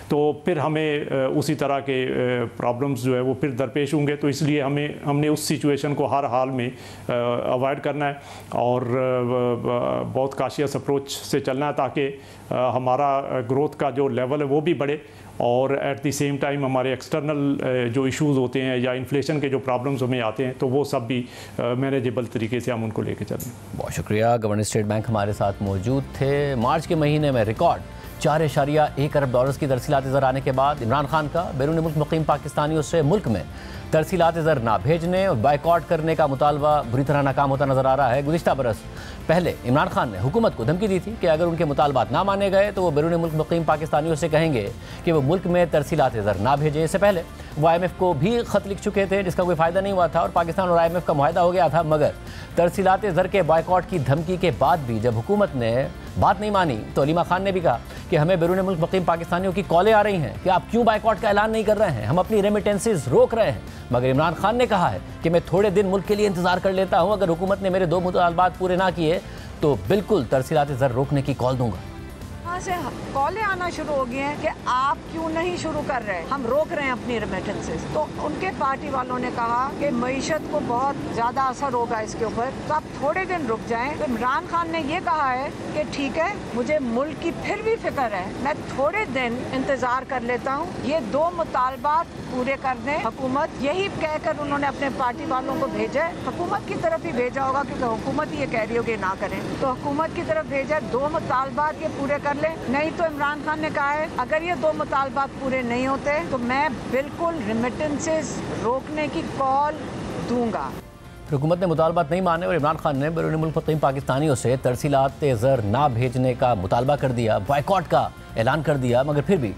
तो फिर हमें उसी तरह के प्रॉब्लम्स जो है वो फिर दरपेश होंगे। तो इसलिए हमने उस सिचुएशन को हर हाल में अवॉइड करना है और बहुत काशियस अप्रोच से चलना है ताकि हमारा ग्रोथ का जो लेवल है वो भी बढ़े और एट द सेम टाइम हमारे एक्सटर्नल जो इश्यूज़ होते हैं या इन्फ्लेशन के जो प्रॉब्लम्स हमें आते हैं तो वो सब भी मैनेजेबल तरीके से हम उनको लेके चलें।
बहुत शुक्रिया। गवर्नर स्टेट बैंक हमारे साथ मौजूद थे। मार्च के महीने में रिकॉर्ड 4.1 अरब डॉलर्स की तरसीलात ज़र आने के बाद इमरान खान का बैरून मुल्क मुकीम पाकिस्तानियों से मुल्क में तरसीलात ज़र ना भेजने और बाइकआउट करने का मुतालबा बुरी तरह नाकाम होता नज़र आ रहा है। गुज़िश्ता बरस पहले इमरान खान ने हुकूमत को धमकी दी थी कि अगर उनके मुतालबात ना माने गए तो वो बैरून मुल्क मुकीम पाकिस्तानियों से कहेंगे कि वो मुल्क में तरसीलात ज़र ना भेजें। इससे पहले वो IMF को भी ख़त लिख चुके थे जिसका कोई फ़ायदा नहीं हुआ था और पाकिस्तान और IMF का मुआहदा हो गया था, मगर तरसीलात ज़र के बाइकआउट की धमकी के बाद भी जब हुकूमत ने बात नहीं मानी तो अलीमा खान ने भी कहा कि हमें बैरून मुल्क मुकीम पाकिस्तानियों की कॉलें आ रही हैं कि आप क्यों बाइकआउट का ऐलान नहीं कर रहे हैं, हम अपनी रेमिटेंसेस रोक रहे हैं। मगर इमरान खान ने कहा है कि मैं थोड़े दिन मुल्क के लिए इंतज़ार कर लेता हूँ, अगर हुकूमत ने मेरे 2 मुतालबात पूरे ना किए तो बिल्कुल तरसीलात ज़र रोकने की कॉल दूंगा।
वहाँ से कॉलें आना शुरू हो गई हैं कि आप क्यों नहीं शुरू कर रहे, हम रोक रहे हैं अपनी रेमिटेंसेस। तो उनके पार्टी वालों ने कहा कि मईशत को बहुत ज़्यादा असर होगा इसके ऊपर, तो आप थोड़े दिन रुक जाएं। तो इमरान खान ने ये कहा है कि ठीक है, मुझे मुल्क की फिर भी फिक्र है, मैं थोड़े दिन इंतज़ार कर लेता हूँ, ये 2 मुतालबात पूरे कर दें हुकूमत। यही कहकर उन्होंने अपने पार्टी वालों को भेजा है, हुकूमत की तरफ ही भेजा होगा क्योंकि हुकूमत ये कह रही होगी ना करें, तो हुकूमत की तरफ भेजा 2 मुतालबात ये पूरे कर लें। नहीं तो इमरान खान ने कहा है अगर ये 2 मुतालबात पूरे नहीं होते तो मैं बिल्कुल रेमिटेंसेस रोकने की कॉल दूंगा।
हुकूमत ने मुतालबात नहीं माने और इमरान खान ने बैरून मुल्क मुक़ीम पाकिस्तानियों से तरसीलात ज़र ना भेजने का मुतालबा कर दिया, बॉयकॉट का ऐलान कर दिया, मगर फिर भी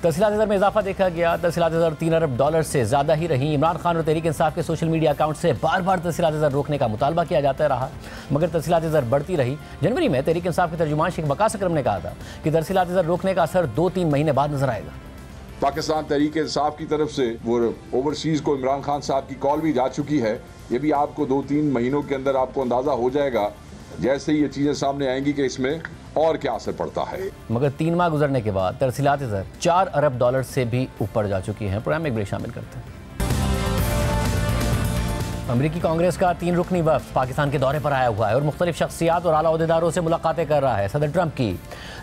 तरसीलात ज़र में इजाफा देखा गया। तरसीलात ज़र $3 अरब से ज़्यादा ही रही। इमरान खान और तहरीक इंसाफ के सोशल मीडिया अकाउंट से बार बार तरसीलात ज़र रोकने का मुतालबा किया जाता रहा, मगर तरसीलात ज़र बढ़ती रही। जनवरी में तहरीक इंसाफ के तर्जुमान शेख वकास अकरम ने कहा था कि तरसीलात ज़र रोकने का असर 2-3 महीने बाद नजर आएगा।
पाकिस्तान तहरीक इंसाफ की तरफ से वो ओवरसीज़ को इमरान खान साहब की कॉल भी जा चुकी है। ये भी आपको 2-3 महीनों के अंदर आपको अंदाज़ा हो जाएगा जैसे ही ये चीज़ें सामने आएंगी कि इसमें और क्या असर पड़ता है।
मगर 3 माह गुजरने के बाद तरसीलात ज़र $4 अरब से भी ऊपर जा चुकी हैं। प्रोग्राम में एक ब्रेक शामिल करते हैं। अमरीकी कांग्रेस का 3 रुकनी वफ़द पाकिस्तान के दौरे पर आया हुआ है और मुख्तलिफ शख्सियात और आला ओहदेदारों से मुलाकातें कर रहा है। सदर ट्रंप की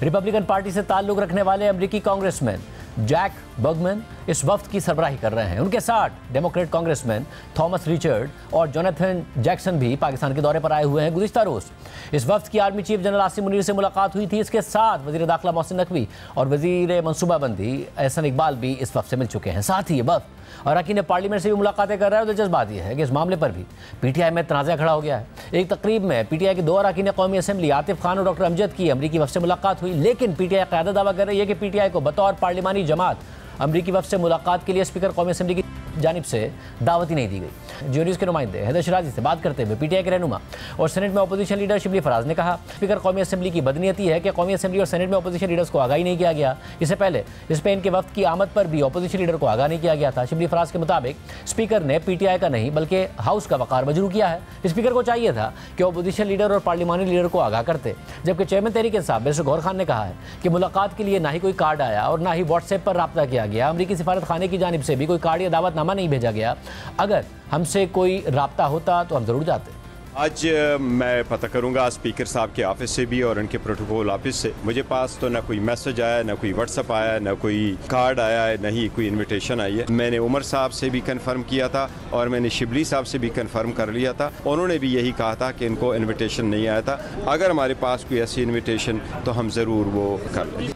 रिपब्लिकन पार्टी से ताल्लुक़ रखने वाले अमरीकी कांग्रेसमैन जैक बर्गमैन इस वफ्द की सरबराही कर रहे हैं। उनके साथ डेमोक्रेट कांग्रेसमैन थॉमस रिचर्ड और जोनाथन जैक्सन भी पाकिस्तान के दौरे पर आए हुए हैं। गुज़िश्ता रोज़ इस वफ्द की army chief general Asim Munir से मुलाकात हुई थी। इसके साथ वज़ीर दाखिला मोहसिन नकवी और वज़ीर मनसूबाबंदी एहसन इकबाल भी इस वफ्द से मिल चुके हैं। साथ ही ये वफ्द अरकान पार्लियामेंट से भी मुलाकातें कर रहा है। दिलचस्प बात यह है कि इस मामले पर भी पीटीआई में तनाज़ा खड़ा हो गया है। एक तकरीब में पीटीआई के 2 अरकान कौमी असम्बली आतिफ खान और डॉक्टर अमजद की अमरीकी वफ्द से मुलाकात हुई, लेकिन पीटीआई क़यादत दावा कर रही है कि पीटीआई को बतौर पार्लिमानी जमात अमरीकी वफ्द से मुलाकात के लिए स्पीकर कौमी असम्बली की जानिब से दावत ही नहीं दी गई। जियो न्यूज़ के नुमाइंदे हैदर शराजी से बात करते हुए पीटीआई के रहनुमा और सेनेट में अपोजिशन लीडर शिबली फराज ने कहा, स्पीकर कौमी असम्बली की बदनीयती है कि कौमी असम्बली और सेनेट में अपोजिशन लीडर्स को आगाही नहीं किया गया। इससे पहले स्पेन के वफ्द की आमद पर भी अपोजिशन लीडर को आगाह नहीं किया गया था। शिबली फराज के मुताबिक स्पीकर ने पीटीआई का नहीं बल्कि हाउस का वकार मजरू किया है। स्पीकर को चाहिए था कि अपोजिशन लीडर और पार्लिमानी लीडर को आगाह करते, जबकि चेयरमैन तहरीक इंसाफ बैरिस्टर गौहर खान ने कहा है कि मुलाकात के लिए ना ही कोई कार्ड आया और ना ही व्हाट्सएप पर रब्ता किया गया। अमरीकी सिफारत खाने की जानिब से भी कोई कार्ड या दावतनामा नहीं भेजा गया। अगर हमसे कोई राब्ता होता तो हम ज़रूर जाते।
आज मैं पता करूंगा स्पीकर साहब के ऑफिस से भी और उनके प्रोटोकॉल ऑफिस से। मुझे पास तो ना कोई मैसेज आया, ना कोई व्हाट्सएप आया, ना कोई कार्ड आया है, ना ही कोई इनविटेशन आई है। मैंने उमर साहब से भी कंफर्म किया था और मैंने शिबली साहब से भी कंफर्म कर लिया था। उन्होंने भी यही कहा था कि इनको इन्विटेशन नहीं आया था। अगर हमारे पास कोई ऐसी इन्विटेशन तो हम ज़रूर वो कर लेंगे।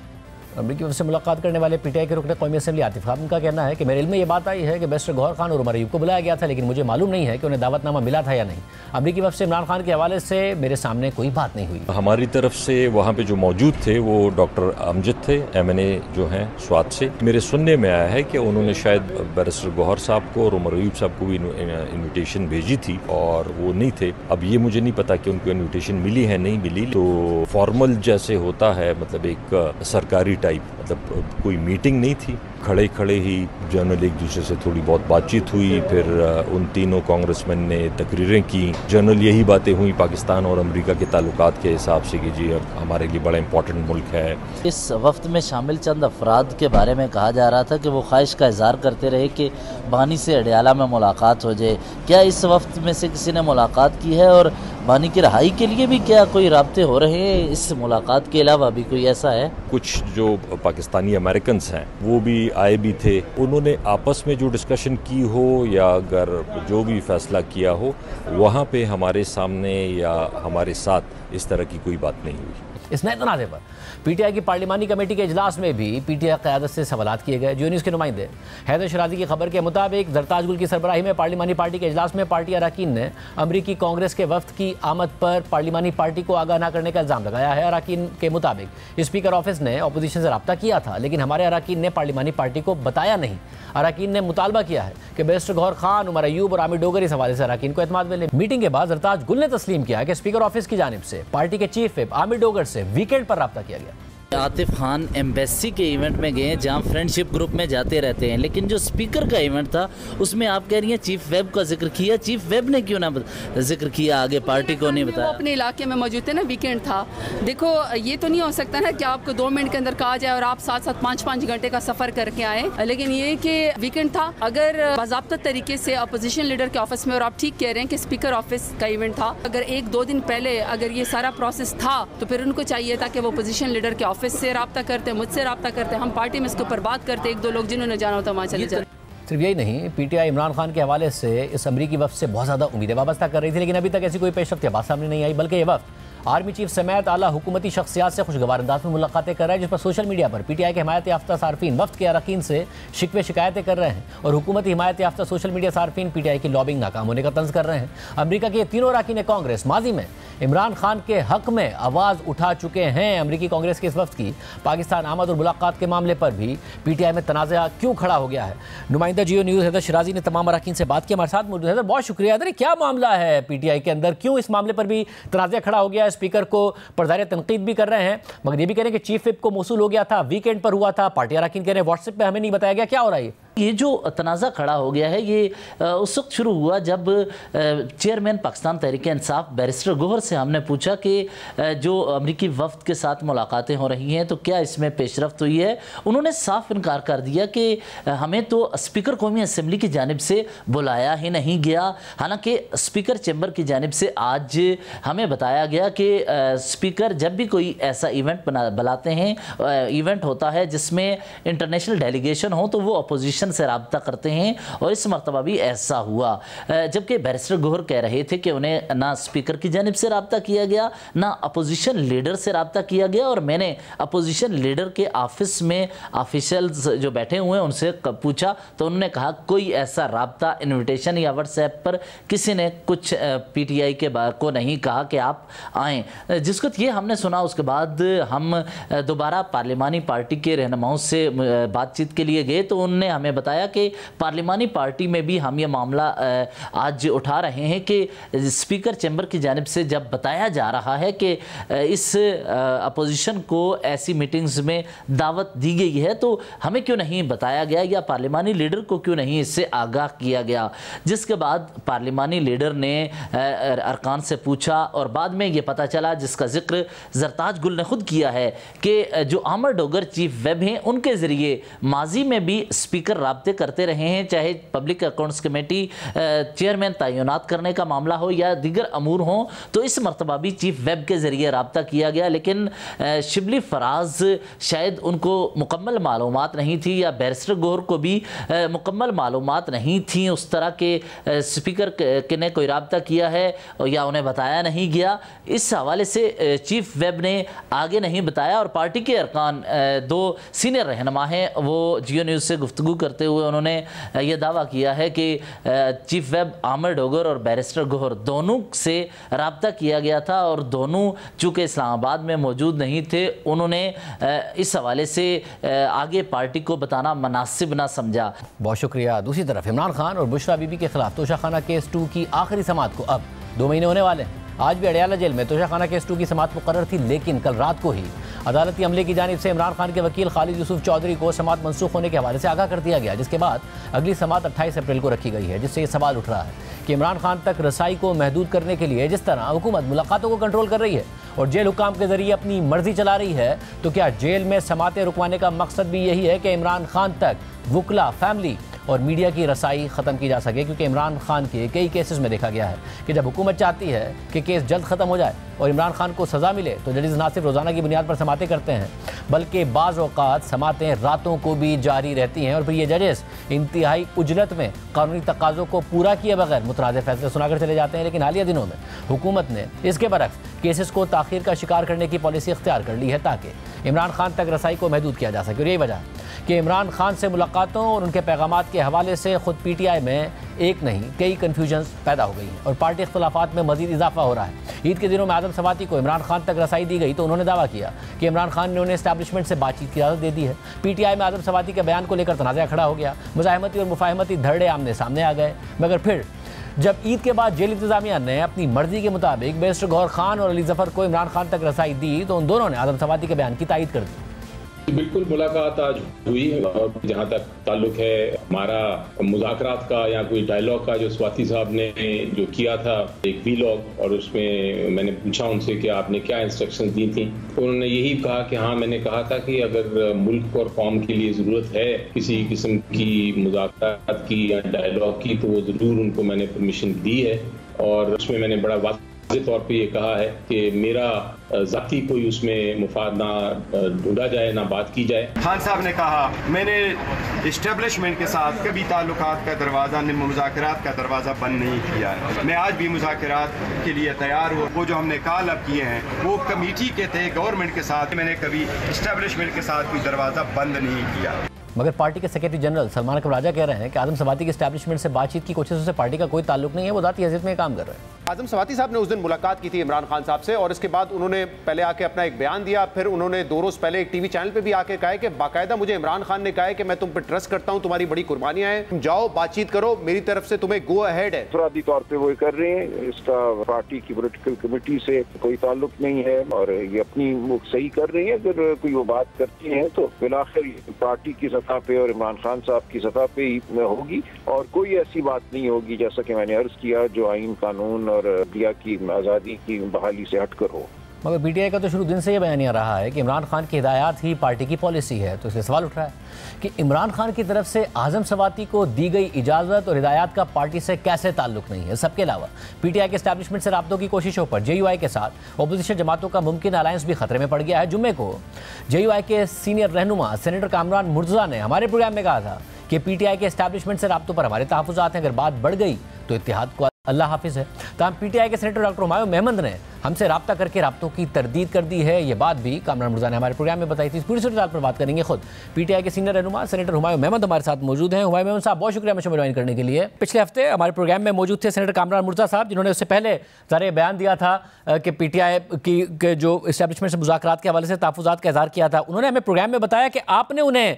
अमरीकी वफ्द से मुलाकात करने वाले पीटीआई के रुकने कौमी असम्बली आतिफ खान का कहना है कि मेरे इल्म में ये बात आई है कि बैरिस्टर गौहर खान और उमर अयूब को बुलाया गया था, लेकिन मुझे मालूम नहीं है कि उन्हें दावतनामा मिला था या नहीं। अमरीकी वफ्द से इमरान खान के हवाले से मेरे सामने कोई बात नहीं हुई।
हमारी तरफ से वहाँ पे जो मौजूद थे वो डॉक्टर अमजद थे, MNA जो हैं स्वात से। मेरे सुनने में आया है कि उन्होंने शायद बैरिस्टर गौहर साहब को और उमर अयूब साहब को भी इन्विटेशन भेजी थी और वो नहीं थे। अब ये मुझे नहीं पता कि उनको इन्विटेशन मिली है नहीं मिली। तो फॉर्मल जैसे होता है, मतलब एक सरकारी टाइप, मतलब कोई मीटिंग नहीं थी। खड़े खड़े ही जनरल एक दूसरे से थोड़ी बहुत बातचीत हुई। फिर उन तीनों कांग्रेसमैन ने तकरीरें की। जनरल यही बातें हुई पाकिस्तान और अमेरिका के ताल्लुकात के हिसाब से कि जी अब हमारे लिए बड़ा इंपॉर्टेंट मुल्क है।
इस वफ्त में शामिल चंद अफराद के बारे में कहा जा रहा था कि वो ख्वाहिश का इजहार करते रहे कि बानी से अडियाला में मुलाकात हो जाए। क्या इस वफ्त में से किसी ने मुलाकात की है और बानी की रहाई के लिए भी क्या कोई राब्ते हो रहे हैं? इस मुलाकात के अलावा भी कोई ऐसा है?
कुछ जो पाकिस्तानी अमेरिकन हैं वो भी आए भी थे। उन्होंने आपस में जो डिस्कशन की हो या अगर जो भी फैसला किया हो, वहाँ पे हमारे सामने या हमारे साथ इस तरह की कोई बात नहीं हुई।
इस नए तनाज़े पर पीटीआई की पार्लिमानी कमेटी के इजलास में भी पीटीआई क़यादत से सवालात किए गए। जियो न्यूज़ के नुमाइंदे हैदर शराजी की खबर के मुताबिक जरताज गुल की सरबराही में पार्लिमानी पार्टी के इजलास में पार्टी अरकान ने अमरीकी कांग्रेस के वफ्द की आमद पर पार्लिमानी पार्टी को आगाह न करने का इल्ज़ाम लगाया है। अरकान के मुताबिक स्पीकर ऑफिस ने अपोजिशन से रब्ता किया था, लेकिन हमारे अरकान ने पार्लिमानी पार्टी को बताया नहीं। अरकान ने मुतालबा किया है कि बैरिस्टर गौहर खान, उमर अयूब और आमिर डोगर इस हवाले से अरकान को एतमाद मिले। मीटिंग के बाद जरताज गुल ने तस्लीम किया कि स्पीकर ऑफिस की जानिब से पार्टी के चीफ व्हिप आमिर डोगर से वीकेंड पर रब्ता किया गया।
आतिफ खान एम्बेसी के इवेंट में गए जहां फ्रेंडशिप ग्रुप में जाते रहते हैं, लेकिन जो स्पीकर का इवेंट था उसमें आप कह रही हैं चीफ वेब का जिक्र किया। चीफ वेब ने क्यों ना जिक्र किया, आगे पार्टी को नहीं बताया?
अपने इलाके में मौजूद थे ना, वीकेंड था। देखो ये तो नहीं हो सकता ना कि आपको 2 मिनट के अंदर कहा जाए और आप साथ साथ 5-5 घंटे का सफर करके आए, लेकिन ये कि वीकेंड था। अगर बाज़ाब्ता तरीके से अपोजिशन लीडर के ऑफिस में, और आप ठीक कह रहे हैं कि स्पीकर ऑफिस का इवेंट था, अगर 1-2 दिन पहले अगर ये सारा प्रोसेस था तो फिर उनको चाहिए था कि वो अपोजिशन लीडर के ऑफिस से रब्ता करते, मुझसे रब्ता करते, हम पार्टी में इसके ऊपर बात करते, 1-2 लोग जिन्होंने जाना होता वहाँ चले जाते।
सिर्फ यही नहीं, पीटीआई इमरान खान के हवाले से इस अमरीकी वफ्द से बहुत ज़्यादा उम्मीदें वाबस्ता कर रही थी, लेकिन अभी तक ऐसी कोई पेशरफ्त या बात सामने नहीं आई। बल्कि ये वफ्द आर्मी चीफ समेत आला हुकूमती शख्सियात से खुशगवार अंदाज में मुलाकातें कर रहा है, जिस पर सोशल मीडिया पर पीटीआई के हिमायत याफ्ता सार्फिन वफ्द के अरकान से शिकवे शिकायतें कर रहे हैं और हुकूमती हिमायत याफ्ता सोशल मीडिया सार्फिन पीटीआई की लॉबिंग नाकाम होने का तंज कर रहे हैं। अमेरिका के तीनों अरकान कांग्रेस माजी में इमरान खान के हक में आवाज़ उठा चुके हैं। अमेरिकी कांग्रेस के इस वफ्द की पाकिस्तान आमद और मुलाकात के मामले पर भी पीटीआई में तनाज़ा क्यों खड़ा हो गया है। नुमाइंदा जियो न्यूज़ हैदर शिराजी ने तमाम अरकान से बात की, हमारे साथ मौजूद है। बहुत शुक्रिया हैदर, क्या मामला है पीटीआई के अंदर, क्यों इस मामले पर भी तनाज़ा खड़ा हो गया है? स्पीकर को परदारे तनकीद भी कर रहे हैं, मगर ये भी कह रहे हैं कि चीफ विप को मौसूल हो गया था, वीकेंड पर हुआ था, पार्टी अरकान कह रहे हैं व्हाट्सएप पे हमें नहीं बताया गया, क्या हो रहा है?
ये जो तनाज़ा खड़ा हो गया है ये उस वक्त शुरू हुआ जब चेयरमैन पाकिस्तान तहरीक-ए-इंसाफ बैरिस्टर गौहर से हमने पूछा कि जो अमरीकी वफ्द के साथ मुलाकातें हो रही हैं तो क्या इसमें पेशरफ्त हुई है। उन्होंने साफ इनकार कर दिया कि हमें तो स्पीकर कौमी असम्बली की जानिब से बुलाया ही नहीं गया। हालांकि स्पीकर चैम्बर की जानिब से आज हमें बताया गया कि स्पीकर जब भी कोई ऐसा इवेंट बुलाते हैं, इवेंट होता है जिसमें इंटरनेशनल डेलीगेशन हो, तो वो अपोजिशन से रब्ता करते हैं और इस मरतबा भी ऐसा हुआ। जबकि बैरिस्टर गौहर कह रहे थे कि उन्हें ना स्पीकर की जानिब से रब्ता किया गया, ना अपोजिशन लीडर से रब्ता किया गया, और मैंने अपोजिशन लीडर के ऑफिस में ऑफिशियल्स जो बैठे हुए हैं उनसे पूछा तो उन्होंने कहा कोई ऐसा रब्ता, इन्विटेशन या व्हाट्सएप पर किसी ने कुछ पीटीआई के को नहीं कहा कि आप आएँ। जिसको ये हमने सुना, उसके बाद हम दोबारा पार्लिमानी पार्टी के रहनुमाओं से बातचीत के लिए गए तो उन्होंने हमें बताया कि पार्लिमानी पार्टी में भी हम ये मामला आज उठा रहे हैं कि स्पीकर चैम्बर की जानिब से जब बताया जा रहा है कि इस अपोजिशन को ऐसी मीटिंग्स में दावत दी गई है तो हमें क्यों नहीं बताया गया या पार्लिमानी लीडर को क्यों नहीं इससे आगाह किया गया। जिसके बाद पार्लिमानी लीडर ने अरकान से पूछा और बाद में ये पता चला, जिसका जिक्र जरताज गुल ने खुद किया है, कि जो आमर डोगर चीफ वेब हैं उनके ज़रिए माजी में भी स्पीकर राब्ते करते रहे हैं, चाहे पब्लिक अकाउंट्स कमेटी चेयरमैन तैनात करने का मामला हो या दीगर अमूर हो, तो इस मरतबा भी चीफ वेब के ज़रिए राब्ता किया गया। लेकिन शिबली फराज शायद उनको मुकम्मल मालूमात नहीं थी या बैरिस्टर गौहर को भी मुकम्मल मालूमात नहीं थी उस तरह के स्पीकर के ने कोई राब्ता किया है या उन्हें बताया नहीं गया। इस हवाले से चीफ वेब ने आगे नहीं बताया और पार्टी के अरकान दो सीनियर रहनुमा हैं, वो जियो न्यूज़ से गुफ्तगू करते हुए उन्होंने ये दावा किया है कि चीफ वेब आमिर डोगर और बैरिस्टर गौहर दोनों से रब्ता किया गया था और दोनों चूँकि इस्लामाबाद में मौजूद नहीं थे, उन्होंने इस हवाले से आगे पार्टी को बताना मुनासिब ना समझा।
बहुत शुक्रिया। दूसरी तरफ इमरान खान और बुशरा बीबी के खिलाफ तोशाखाना केस 2 की आखिरी समाअत को अब 2 महीने होने वाले हैं। आज भी अडयाला जेल में तोशाखाना केस 2 की समाअत मुकर्रर थी, लेकिन कल रात को ही अदालती अमले की जानिब से इमरान खान के वकील खालिद यूसुफ चौधरी को समाअत मनसूख होने के हवाले से आगाह कर दिया गया, जिसके बाद अगली समाअत 28 अप्रैल को रखी गई है। जिससे ये सवाल उठ रहा है कि इमरान खान तक रसाई को महदूद करने के लिए जिस तरह हुकूमत मुलाकातों को कंट्रोल कर रही है और जेल हुकाम के जरिए अपनी मर्जी चला रही है, तो क्या जेल में समाअतें रुकवाने का मकसद भी यही है कि इमरान खान तक वुकला, फैमिली और मीडिया की रसाई ख़त्म की जा सके? क्योंकि इमरान खान के कई केसेस में देखा गया है कि जब हुकूमत चाहती है कि केस जल्द ख़त्म हो जाए और इमरान खान को सज़ा मिले तो जजेस ना सिर्फ रोज़ाना की बुनियाद पर समातें करते हैं, बल्कि बाज़ औक़ात समातें रातों को भी जारी रहती हैं और फिर ये जजेस इंतहाई उजरत में कानूनी तकाज़ों को पूरा किए बगैर मुतराज़ फैसले सुनाकर चले जाते हैं। लेकिन हालिया दिनों में हुकूमत ने इसके बरक्स केसेस को ताख़ीर का शिकार करने की पॉलिसी इख्तियार कर ली है ताकि इमरान खान तक रसाई को महदूद किया जा सके। और यही वजह है कि इमरान खान से मुलाकातों और उनके पैगामात के हवाले से खुद पीटीआई में एक नहीं कई कन्फ्यूजन्स पैदा हो गई हैं और पार्टी इख्तलाफात में मजीद इजाफा हो रहा है। ईद के दिनों में आदम सवाती को इमरान खान तक रसाई दी गई तो उन्होंने दावा किया कि इमरान खान ने उन्हें एस्टैब्लिशमेंट से बातचीत की इजाज़त दे दी है। पीटीआई में आदम सवाती के बयान को लेकर तनाज़ा खड़ा हो गया, मुज़ाहमती और मुफाहमती धरड़े आमने सामने आ गए। मगर फिर जब ईद के बाद जेल इंतजामिया ने अपनी मर्जी के मुताबिक बैरिस्टर गौहर खान और अली जफ़र को इमरान खान तक रसाई दी तो उन दोनों ने आदम सवाती के बयान की तायीद कर दी।
बिल्कुल मुलाकात आज हुई है और जहाँ तक ताल्लुक है हमारा मुज़ाकरात का या कोई डायलॉग का, जो स्वाति साहब ने जो किया था एक वीलॉग, और उसमें मैंने पूछा उनसे कि आपने क्या इंस्ट्रक्शंस दी थी, तो उन्होंने यही कहा कि हाँ, मैंने कहा था कि अगर मुल्क और कौम के लिए ज़रूरत है किसी किस्म की मुज़ाकरात की या डायलॉग की तो वो ज़रूर उनको मैंने परमिशन दी है। और उसमें मैंने बड़ा वाज़ेह तौर पे ये कहा है कि मेरा ज़ाती कोई उसमें मुफाद ना ढूंढा जाए, ना बात की जाए।
खान साहब ने कहा मैंने इस्टेब्लिशमेंट के साथ कभी ताल्लुकात का दरवाज़ा, मुज़ाकरात का दरवाज़ा बंद नहीं किया है। मैं आज भी मुज़ाकरात के लिए तैयार हूँ। वो जो हमने कॉल अप किए हैं वो कमेटी के थे, गवर्नमेंट के साथ। मैंने कभी इस्टेब्लिशमेंट के साथ कोई दरवाज़ा बंद नहीं किया।
मगर पार्टी के सेक्रेटरी जनरल सलमान अकबर राजा कह रहे हैं कि आजम सवाती के एस्टैब्लिशमेंट से बातचीत की कोशिशों से पार्टी का कोई ताल्लुक नहीं है, वो ज़ाती हैसियत में काम कर रहे हैं।
आजम सवाती साहब ने उस दिन मुलाकात की थी इमरान खान साहब से और इसके बाद उन्होंने पहले आके अपना एक बयान दिया, फिर उन्होंने 2 रोज़ पहले एक टीवी चैनल पे भी आके कहा कि बाकायदा मुझे इमरान खान ने कहा है कि मैं तुम पे ट्रस्ट करता हूं, तुम्हारी बड़ी कुर्बानियां हैं, तुम जाओ बातचीत करो, मेरी तरफ से तुम्हें गो अहेड है।
इफरादी तौर पे वो कर रहे हैं, इसका पार्टी की पॉलिटिकल कमेटी से कोई ताल्लुक नहीं है और ये अपनी वो सही कर रही है। अगर कोई वो बात करती है तो फिलहाल पार्टी की सतह पे और इमरान खान साहब की सतह पे ही होगी और कोई ऐसी बात नहीं होगी जैसा कि मैंने अर्ज किया जो आइन, कानून और मीडिया की आज़ादी की बहाली से हटकर हो।
मगर पीटीआई का तो शुरू दिन से ये बयानिया रहा है कि इमरान खान की हिदायत ही पार्टी की पॉलिसी है, तो इससे सवाल उठ रहा है कि इमरान खान की तरफ से आजम सवाती को दी गई इजाज़त और हिदायत का पार्टी से कैसे ताल्लुक नहीं है। सबके अलावा पीटीआई के एस्टैब्लिशमेंट से राब्तों की कोशिशों पर जेयूआई के साथ अपोजिशन जमातों का मुमकिन अलायंस भी खतरे में पड़ गया है। जुम्मे को जेयूआई के सीनियर रहनुमा सेनेटर कामरान मुर्तज़ा ने हमारे प्रोग्राम में कहा था कि पीटीआई के एस्टैब्लिशमेंट से राब्तों पर हमारे तहफ़्फ़ुज़ात हैं, अगर बात बढ़ गई तो इत्तेहाद को अल्लाह हाफिज़ है। तमाम पीटीआई के सेनेटर डॉक्टर हुमायूं महमद ने हमसे राब्ता करके राब्तों की तरदीद कर दी है। ये बात भी कामरान मुर्तज़ा ने हमारे प्रोग्राम में बताई थी। इस पूरी सूरत पर बात करेंगे खुद पीटीआई के सीनियर रहनुमा सेनेटर हुमायूं महमद हमारे साथ मौजूद हैं। हुमायूं महमद साहब, बहुत शुक्रिया मुझे ज्वाइन करने के लिए। पिछले हफ्ते हमारे प्रोग्राम में मौजूद थे सेनेटर कामरान मुर्तज़ा साहब, जिन्होंने उससे पहले ज़ाहिर बयान दिया था कि पीटीआई की जो इस्टेब्लिशमेंट से मुज़ाकरात के हवाले से तहफ़्फ़ुज़ात का इज़हार किया था। उन्होंने हमें प्रोग्राम में बताया कि आपने उन्हें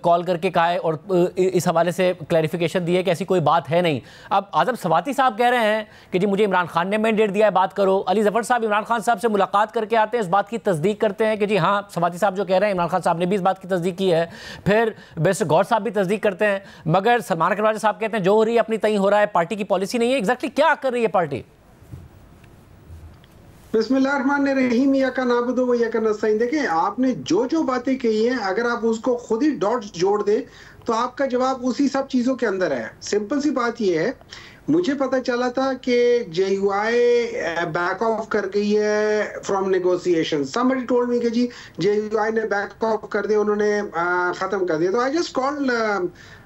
कॉल करके कहा है और इस हवाले से क्लैरिफिकेशन दी है कि ऐसी कोई बात है नहीं। अब आजम सवाती साहब कह रहे हैं कि जी मुझे इमरान खान ने मैंडेट दिया है, बात करो। अली ज़फ़र साहब इमरान खान साहब से मुलाकात करके आते हैं, इस बात की तस्दीक करते हैं कि जी हाँ सवाती साहब जो कह रहे हैं इमरान खान साहब ने भी इस बात की तस्दीक की है। फिर बैरिस्टर गौहर साहब भी तस्दीक करते हैं, मगर सलमान अकबर राजा साहब कहते हैं जो हो रही है अपनी तय हो रहा है, पार्टी की पॉलिसी नहीं है। एग्जैक्टली क्या कर रही है पार्टी?
बिस्मिल्लाहिर्रहमानिर्रहीम, या का नाबुदु व या का नस्तईन। देखिए, आपने जो जो बातें कही हैं, अगर आप उसको खुद ही डॉट्स जोड़ दे तो आपका जवाब उसी सब चीज़ों के अंदर है। सिंपल सी बात ये है, मुझे पता चला था कि जेयूआई बैक ऑफ कर गई है from negotiation. Somebody told me कि जी जेयूआई ने बैक ऑफ कर दिया, उन्होंने ख़त्म कर दिया। तो I just called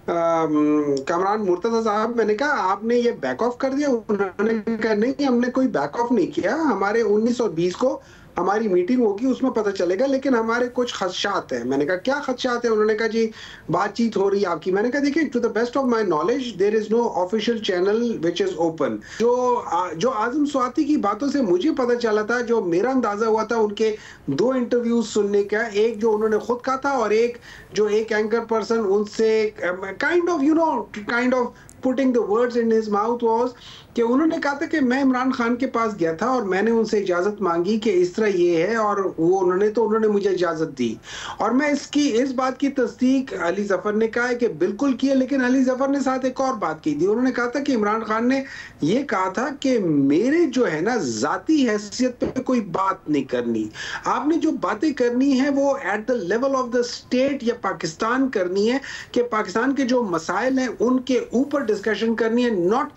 Kamran Murtaza साहब, मैंने कहा आपने ये बैक ऑफ कर दिया? उन्होंने कहा नहीं, हमने कोई बैक ऑफ नहीं किया, हमारे 19 और 20 को हमारी मीटिंग होगी, उसमें पता चलेगा, लेकिन हमारे कुछ खदशात हैं। मैंने कहा क्या खदशात है? उन्होंने कहा जी बातचीत हो रही है आपकी। मैंने कहा देखिए, to the best of my knowledge there is no official channel which is open. जो आजम सवाती की बातों से मुझे पता चला था, जो मेरा अंदाजा हुआ था उनके 2 इंटरव्यूज सुनने का, एक जो उन्होंने खुद कहा था और एक जो एक एंकर पर्सन उनसे kind of putting the words in his mouth was कि उन्होंने कहा था कि मैं इमरान खान के पास गया था और मैंने उनसे इजाज़त मांगी कि इस तरह ये है, और वो उन्होंने मुझे इजाज़त दी। और मैं इस बात की तस्दीक अली ज़फ़र ने कहा है कि बिल्कुल की है। लेकिन अली ज़फ़र ने साथ एक और बात की थी, उन्होंने कहा था कि इमरान खान ने ये कहा था कि मेरे जो है ना ज़ाती हैसियत पे कोई बात नहीं करनी, आपने जो बातें करनी है वो at the level of the state या पाकिस्तान करनी है, कि पाकिस्तान के जो मसाइल हैं उनके ऊपर डिस्कशन करनी है, नॉट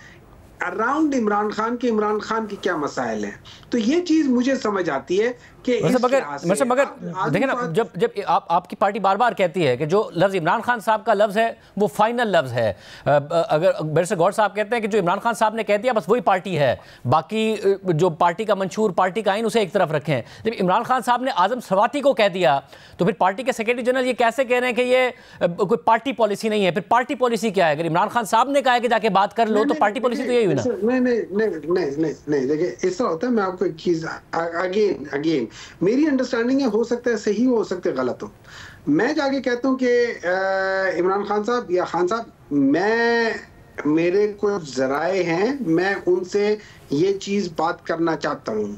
अराउंड इमरान खान के क्या मसाइल हैं। तो ये चीज मुझे समझ आती है कि
मगर देखिए ना, जब आपकी पार्टी बार बार कहती है कि जो लफ्ज़ इमरान खान साहब का लफ्ज़ है वो फाइनल लफ्ज़ है, अगर बैरिस्टर गौहर साहब कहते हैं कि जो इमरान खान साहब ने कह दिया बस वही पार्टी है, बाकी जो पार्टी का मंशूर, पार्टी का आइन, उसे एक तरफ रखें। जब इमरान खान साहब ने आजम सवाती को कह दिया तो फिर पार्टी के सेक्रेटरी जनरल ये कैसे कह रहे हैं कि ये कोई पार्टी पॉलिसी नहीं है? फिर पार्टी पॉलिसी क्या है? अगर इमरान खान साहब ने कहा है कि जाके बात कर लो तो पार्टी पॉलिसी तो यही हुई ना।
नहीं, देखिए इस तरह होता है। मैं आपको एक चीज अगेन मेरी अंडरस्टैंडिंग है, हो सकता है सही हो सकता है गलत हो। मैं जाके कहता हूँ कि इमरान खान साहब या खान साहब, मेरे कुछ जराए हैं, मैं उनसे ये चीज बात करना चाहता हूँ।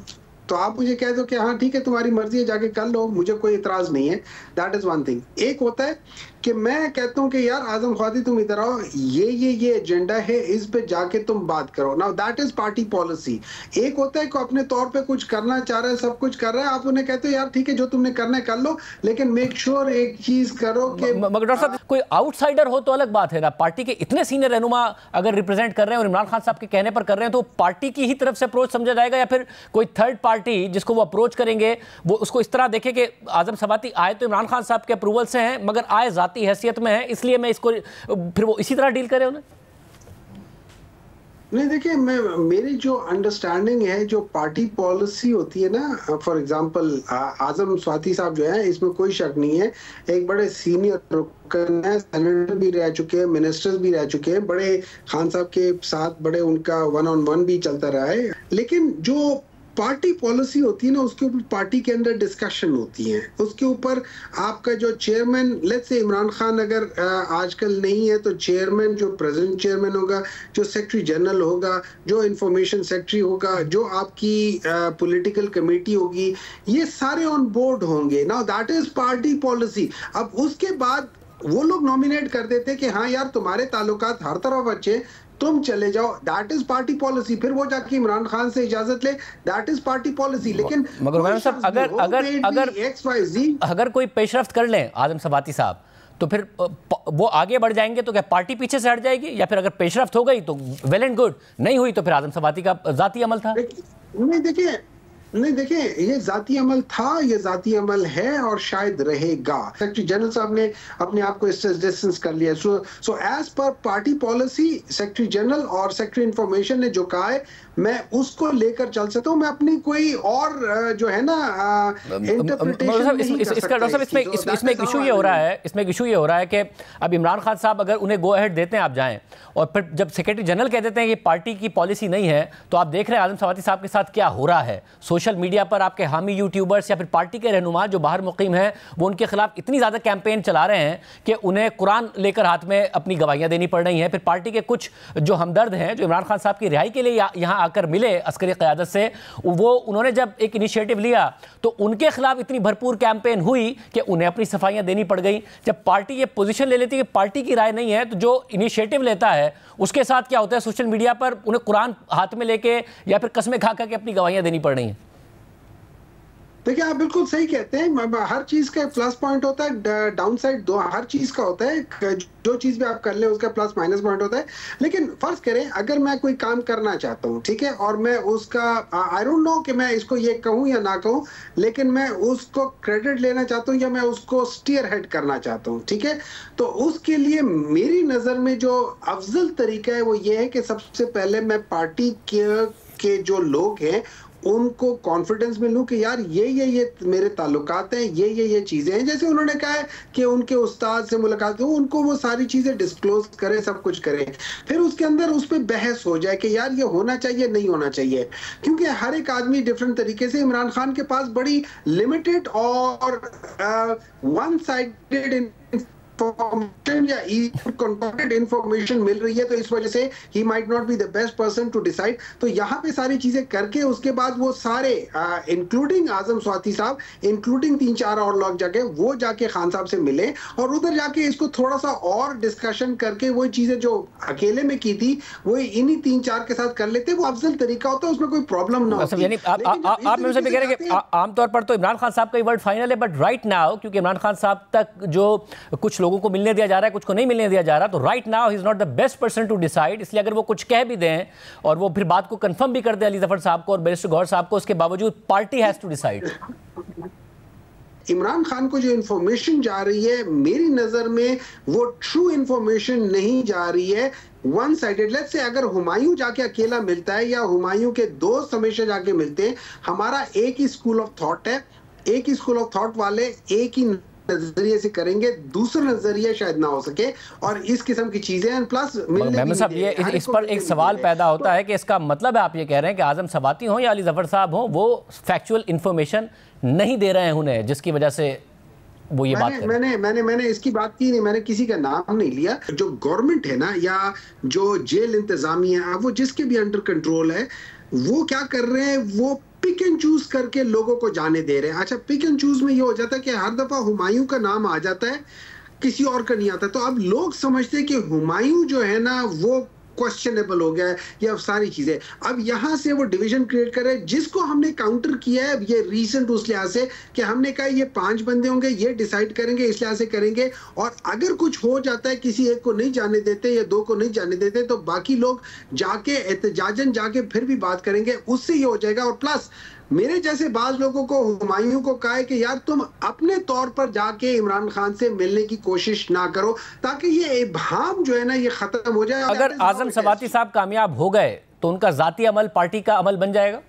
तो आप मुझे कह दो कि हाँ ठीक है तुम्हारी मर्जी है, जाके कर लो, मुझे कोई इतराज नहीं है। That is one thing. एक होता है कि मैं कहता हूँ कि यार आजम ख्वादी तुम इधर आओ, ये एजेंडा है, इस पे जाके तुम बात करो। Now that is party policy. एक होता है कि अपने तौर पे कुछ करना चाह रहा है, सब कुछ कर रहा है, आप उन्हें कहते हो यार ठीक है जो तुमने करना है कर लो, लेकिन मेक श्योर एक चीज करो कि
मगर डॉक्टर साहब कोई आउटसाइडर हो तो अलग बात है ना। पार्टी के इतने सीनियर रहनुमा अगर रिप्रेजेंट कर रहे हैं और इमरान खान साहब के कहने पर कर रहे हैं तो पार्टी की ही तरफ से अप्रोच समझा जाएगा, या फिर कोई थर्ड पार्टी जिसको वो अप्रोच करेंगे वो उसको इस तरह देखे कि आजम सवाती आए तो इमरान खान साहब के अप्रूवल से हैं मगर आए जाती हैसियत में है, इसलिए मैं इसको, फिर वो इसी तरह डील करे उन्हें?
नहीं देखिए, मेरी जो अंडरस्टैंडिंग है, जो पार्टी पॉलिसी होती है ना, फॉर एग्जांपल आजम स्वाति साहब जो है, इसमें कोई शक नहीं है, एक बड़े सीनियर रुकन है, सेनेटर भी रह चुके हैं, मिनिस्टर्स भी रह चुके हैं, बड़े खान साहब के साथ बड़े उनका 1-on-1 भी चलता रहा है। लेकिन जो पार्टी पॉलिसी होती है ना, उसके ऊपर पार्टी के अंदर डिस्कशन होती है, उसके ऊपर आपका जो chairman, let's say Imran Khan अगर आजकल नहीं है तो चेयरमैन, जो प्रेजेंट चेयरमैन होगा, जो सेक्रेटरी जनरल होगा, जो इंफॉर्मेशन सेक्रेटरी होगा, जो आपकी पॉलिटिकल कमेटी होगी, ये सारे ऑन बोर्ड होंगे। Now that is party policy. अब उसके बाद वो लोग नॉमिनेट कर देते हैं कि हाँ यार तुम्हारे ताल्लुकात हर तरफ अच्छे, तुम चले जाओ, दैट इज पार्टी पॉलिसी। फिर वो जाके इमरान खान से इजाजत ले, दैट इज पार्टी पॉलिसी। लेकिन
मगर साहब अगर कोई पेशरफ्त कर ले आजम सवाती साहब तो फिर वो आगे बढ़ जाएंगे तो क्या पार्टी पीछे से हट जाएगी? या फिर अगर पेशरफ्त हो गई तो वेल एंड गुड, नहीं हुई तो फिर आजम सवाती का जाती अमल था?
नहीं देखिए, ये जाती अमल था, ये जाती अमल है और शायद रहेगा। सेक्रेटरी जनरल साहब ने अपने आप को इससे डिस्टेंस कर लिया। So as per party policy secretary general और सेक्रेटरी इंफॉर्मेशन ने जो कहा है मैं उसको लेकर चल सकता हूँ। मैं अपनी कोई और जो है ना
इसमें एक इशू ये हो रहा है, इसमें एक इशू ये हो रहा है कि अब इमरान खान साहब अगर उन्हें गो अहेड देते हैं आप जाएं, और फिर जब सेक्रेटरी जनरल कह देते हैं कि पार्टी की पॉलिसी नहीं है, तो आप देख रहे हैं आजम सवाती साहब के साथ क्या हो रहा है। सोशल मीडिया पर आपके हामी यूट्यूबर्स या फिर पार्टी के रहनुमा जो बाहर मुकीम हैं वो उनके खिलाफ इतनी ज़्यादा कैंपेन चला रहे हैं कि उन्हें कुरान लेकर हाथ में अपनी गवाहियाँ देनी पड़ रही हैं। फिर पार्टी के कुछ जो हमदर्द हैं जो इमरान खान साहब की रिहाई के लिए यहाँ आकर मिले अस्करी क़यादत से, वो उन्होंने जब एक इनिशिएटिव लिया तो उनके खिलाफ इतनी भरपूर कैंपेन हुई कि उन्हें अपनी सफाइयाँ देनी पड़ गई। जब पार्टी ये पोजीशन ले लेती है कि पार्टी की राय नहीं है, तो जो इनिशिएटिव लेता है उसके साथ क्या होता है, सोशल मीडिया पर उन्हें कुरान हाथ में लेके या फिर कसमें खा के अपनी गवाहियाँ देनी पड़ रही हैं।
देखिए आप बिल्कुल सही कहते हैं, हर चीज का प्लस पॉइंट होता है, डाउन साइड दो हर चीज का होता है। जो चीज भी आप कर ले उसका प्लस माइनस पॉइंट होता है। लेकिन फर्ज करें अगर मैं कोई काम करना चाहता हूँ, ठीक है, और मैं उसका आई डोंट नो कि मैं इसको ये कहूँ या ना कहूँ, लेकिन मैं उसको क्रेडिट लेना चाहता हूँ या मैं उसको स्टीयर हेड करना चाहता हूँ, ठीक है, तो उसके लिए मेरी नजर में जो अफजल तरीका है वो ये है कि सबसे पहले मैं पार्टी के जो लोग हैं उनको कॉन्फिडेंस में लूं कि यार ये मेरे ताल्लुकात हैं, ये चीजें हैं। जैसे उन्होंने कहा है कि उनके उस्ताद से मुलाकात हो, उनको वो सारी चीजें डिस्क्लोज करें, सब कुछ करें, फिर उसके अंदर उस पर बहस हो जाए कि यार ये होना चाहिए नहीं होना चाहिए, क्योंकि हर एक आदमी डिफरेंट तरीके से। इमरान खान के पास बड़ी लिमिटेड और वन साइडेड इंफॉर्मेशन या कंपाउंडेड इंफॉर्मेशन मिल रही है, तो इस वजह से ही might not be the best person to decide. तो यहाँ पे सारी चीजें करके उसके बाद वो सारे इंक्लूडिंग आजम स्वाति साहब, इंक्लूडिंग 3-4 और लोग जाके खान साहब से मिले और उधर जाके इसको थोड़ा सा और डिस्कशन करके वो चीजें जो अकेले में की थी वो इन्हीं 3-4 के साथ कर लेते, वो अफजल तरीका होता है, उसमें कोई प्रॉब्लम ना होती।
यानी आप मुझसे भी कह रहे हैं कि आमतौर पर तो इमरान खान साहब का वर्ड फाइनल है, बट राइट नाउ क्योंकि इमरान खान साहब तक जो कुछ लोगों को मिलने दिया जा रहा है, कुछ को नहीं मिलने दिया जा रहा, तो right now he is not the best person to decide. इसलिए अगर वो कुछ कह भी दें और वो फिर बात को कंफर्म भी कर दे अली जफर साहब को और बैरिस्टर गौहर साहब को, उसके बावजूद party has to decide.
Imran Khan को जो इंफॉर्मेशन जा रही है मेरी नजर में वो ट्रू इंफॉर्मेशन नहीं जा रही है, वन साइडेड। लेट्स से अगर हुमायूं जाके अकेला मिलता है या हुमायूं के दोस्त हमेशा जाके मिलते हैं, हमारा एक ही स्कूल ऑफ थॉट है, एक ही स्कूल ऑफ थॉट वाले एक ही नजरिए से करेंगे, दूसरा नजरिया शायद ना हो सके, और इस किस्म की चीजें प्लस
मेमन साहब ये इस पर एक सवाल पैदा होता है कि इसका मतलब है आप ये कह रहे हैं कि आजम सवाती हो या अली जफर साहब हो, वो फैक्चुअल इंफॉर्मेशन नहीं दे रहे हैं उन्हें, जिसकी वजह से वो ये बात कर रहे हैं।
मैंने इसकी बात की नहीं, मैंने किसी का नाम नहीं लिया। जो गवर्नमेंट है ना या जो जेल इंतजामिया वो जिसके भी अंडर कंट्रोल है, वो क्या कर रहे हैं, वो पिक एंड चूज करके लोगों को जाने दे रहे हैं। अच्छा, पिक एंड चूज में ये हो जाता है कि हर दफा हुमायूं का नाम आ जाता है, किसी और का नहीं आता। तो अब लोग समझते हैं कि हुमायूं जो है ना वो क्वेश्चनेबल हो गया है, ये सारी चीजें। अब यहां से वो डिवीजन क्रिएट कर रहे हैं, जिसको हमने काउंटर किया है ये रीसेंट उस लिहाज से कि हमने कहा ये 5 बंदे होंगे, ये डिसाइड करेंगे, इस लिहाज से करेंगे, और अगर कुछ हो जाता है, किसी एक को नहीं जाने देते या 2 को नहीं जाने देते, तो बाकी लोग जाके एहतजाजन जाके फिर भी बात करेंगे, उससे ये हो जाएगा। और प्लस मेरे जैसे बाज लोगों को हुमायूं को कहा है कि यार तुम अपने तौर पर जाके इमरान खान से मिलने की कोशिश ना करो, ताकि ये इब्हाम जो है ना ये खत्म हो जाए।
अगर आजम सवाती साहब कामयाब हो गए तो उनका जाती अमल पार्टी का अमल बन जाएगा।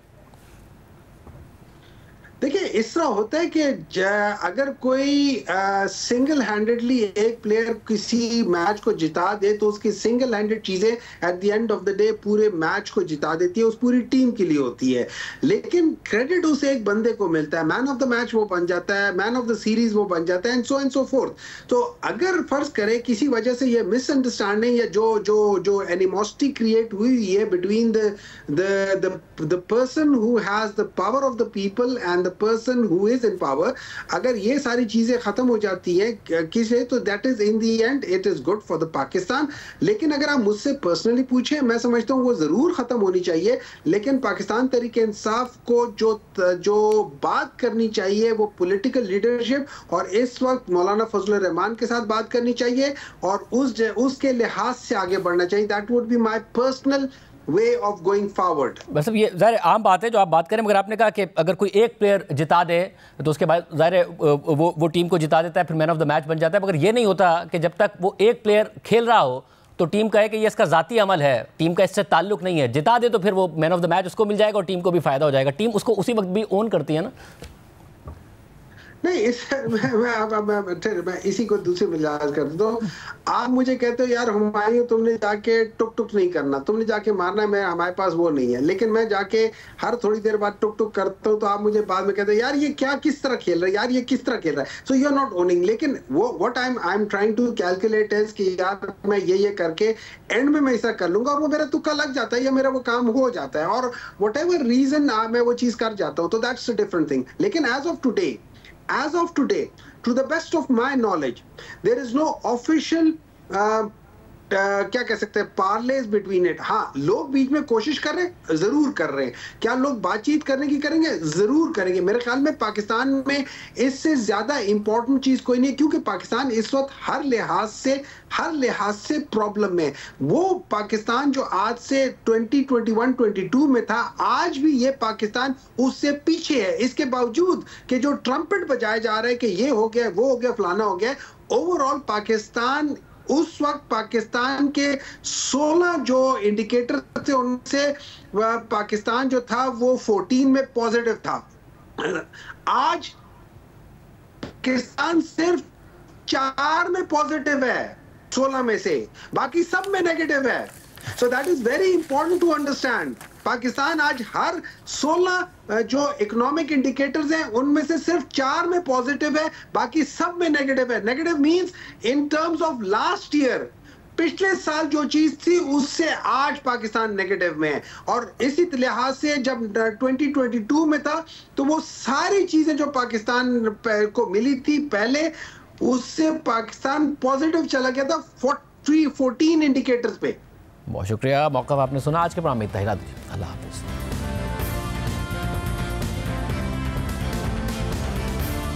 देखिए, इस तरह होता है कि अगर कोई सिंगल हैंडेडली एक प्लेयर किसी मैच को जिता दे तो उसकी सिंगल हैंडेड चीजें at the end of the day पूरे मैच को जिता देती है, उस पूरी टीम के लिए होती है। लेकिन क्रेडिट उसे एक बंदे को मिलता है, मैन ऑफ द मैच वो बन जाता है, मैन ऑफ द सीरीज वो बन जाता है, एंड सो फोर्थ। तो अगर फर्ज करें किसी वजह से ये मिसअंडरस्टैंडिंग या जो एनिमोसिटी क्रिएट हुई है between the person who has the power of the people and the person who is in power, अगर ये सारी चीजें खत्म हो जाती है किसे, तो that is in the end it is good for the Pakistan. लेकिन अगर आप मुझसे पर्सनली पूछें, मैं समझता हूँ वो जरूर खत्म होनी चाहिए, लेकिन पाकिस्तान तहरीक इंसाफ को जो बात करनी चाहिए वो पॉलिटिकल लीडरशिप और इस वक्त मौलाना फजलुर रहमान के साथ बात करनी चाहिए और उसके लिहाज से आगे बढ़ना चाहिए। That would be my personal way of going forward.
मतलब ये ज़ाहिर आम बात है जो आप बात करें, मगर आपने कहा कि अगर कोई एक प्लेयर जिता दे तो उसके बाद ज़ाहिर वो टीम को जिता देता है, फिर मैन ऑफ द मैच बन जाता है। मगर ये नहीं होता कि जब तक वो एक प्लेयर खेल रहा हो तो टीम कहे कि ये इसका ज़ाती अमल है, टीम का इससे ताल्लुक नहीं है, जिता दे तो फिर वो मैन ऑफ द मैच उसको मिल जाएगा और टीम को भी फ़ायदा हो जाएगा। टीम उसको उसी वक्त भी ओन करती है ना।
नहीं, मैं इसी को दूसरे मिजाज कर दो। आप मुझे कहते हो यार हुमायूं तुमने जाके टुक नहीं करना, तुमने जाके मारना है, मैं हमारे पास वो नहीं है। लेकिन मैं जाके हर थोड़ी देर बाद टुक करता हूँ तो आप मुझे बाद में कहते हो यार ये क्या किस तरह खेल रहा है, यार ये किस तरह खेल रहा है। So you are not owning. लेकिन वो what I am trying to calculate is कि यार मैं ये करके एंड में मैं ऐसा कर लूंगा और वो मेरा तुक्का लग जाता है या मेरा वो काम हो जाता है और वट एवर रीजन मैं वो चीज कर जाता हूँ, तो दैट्स अ डिफरेंट थिंग। लेकिन as of today, to the best of my knowledge, there is no official क्या कह सकते हैं पार्लेज बिटवीन इट। हाँ, लोग बीच में कोशिश कर रहे हैं, जरूर कर रहे हैं। क्या लोग बातचीत करने की करेंगे? जरूर करेंगे। मेरे ख्याल में पाकिस्तान में इससे ज्यादा इंपॉर्टेंट चीज कोई नहीं है, क्योंकि पाकिस्तान इस वक्त हर लिहाज से प्रॉब्लम में। वो पाकिस्तान जो आज से 2021-22 में था, आज भी ये पाकिस्तान उससे पीछे है। इसके बावजूद कि जो ट्रम्पेट बजाया जा रहा है कि ये हो गया, वो हो गया, फलाना हो गया, ओवरऑल पाकिस्तान उस वक्त पाकिस्तान के 16 जो इंडिकेटर थे उनसे पाकिस्तान जो था वो 14 में पॉजिटिव था। आज पाकिस्तान सिर्फ 4 में पॉजिटिव है 16 में से, बाकी सब में नेगेटिव है। So that is very important to understand. Pakistan आज हर 16 जो इकोनॉमिक इंडिकेटर्स हैं उनमें से सिर्फ 4 में पॉजिटिव है, बाकी सब में नेगेटिव है। Negative means in terms of last year, पिछले साल जो चीज थी उससे आज पाकिस्तान नेगेटिव में है। और इसी लिहाज से जब 2022 में था तो वो सारी चीजें जो पाकिस्तान को मिली थी पहले, उससे पाकिस्तान पॉजिटिव चला गया था 14 इंडिकेटर्स पे।
बहुत शुक्रिया। मौका आपने सुना। आज के प्रोग्राम में इतना ही। अल्लाह हाफिज़।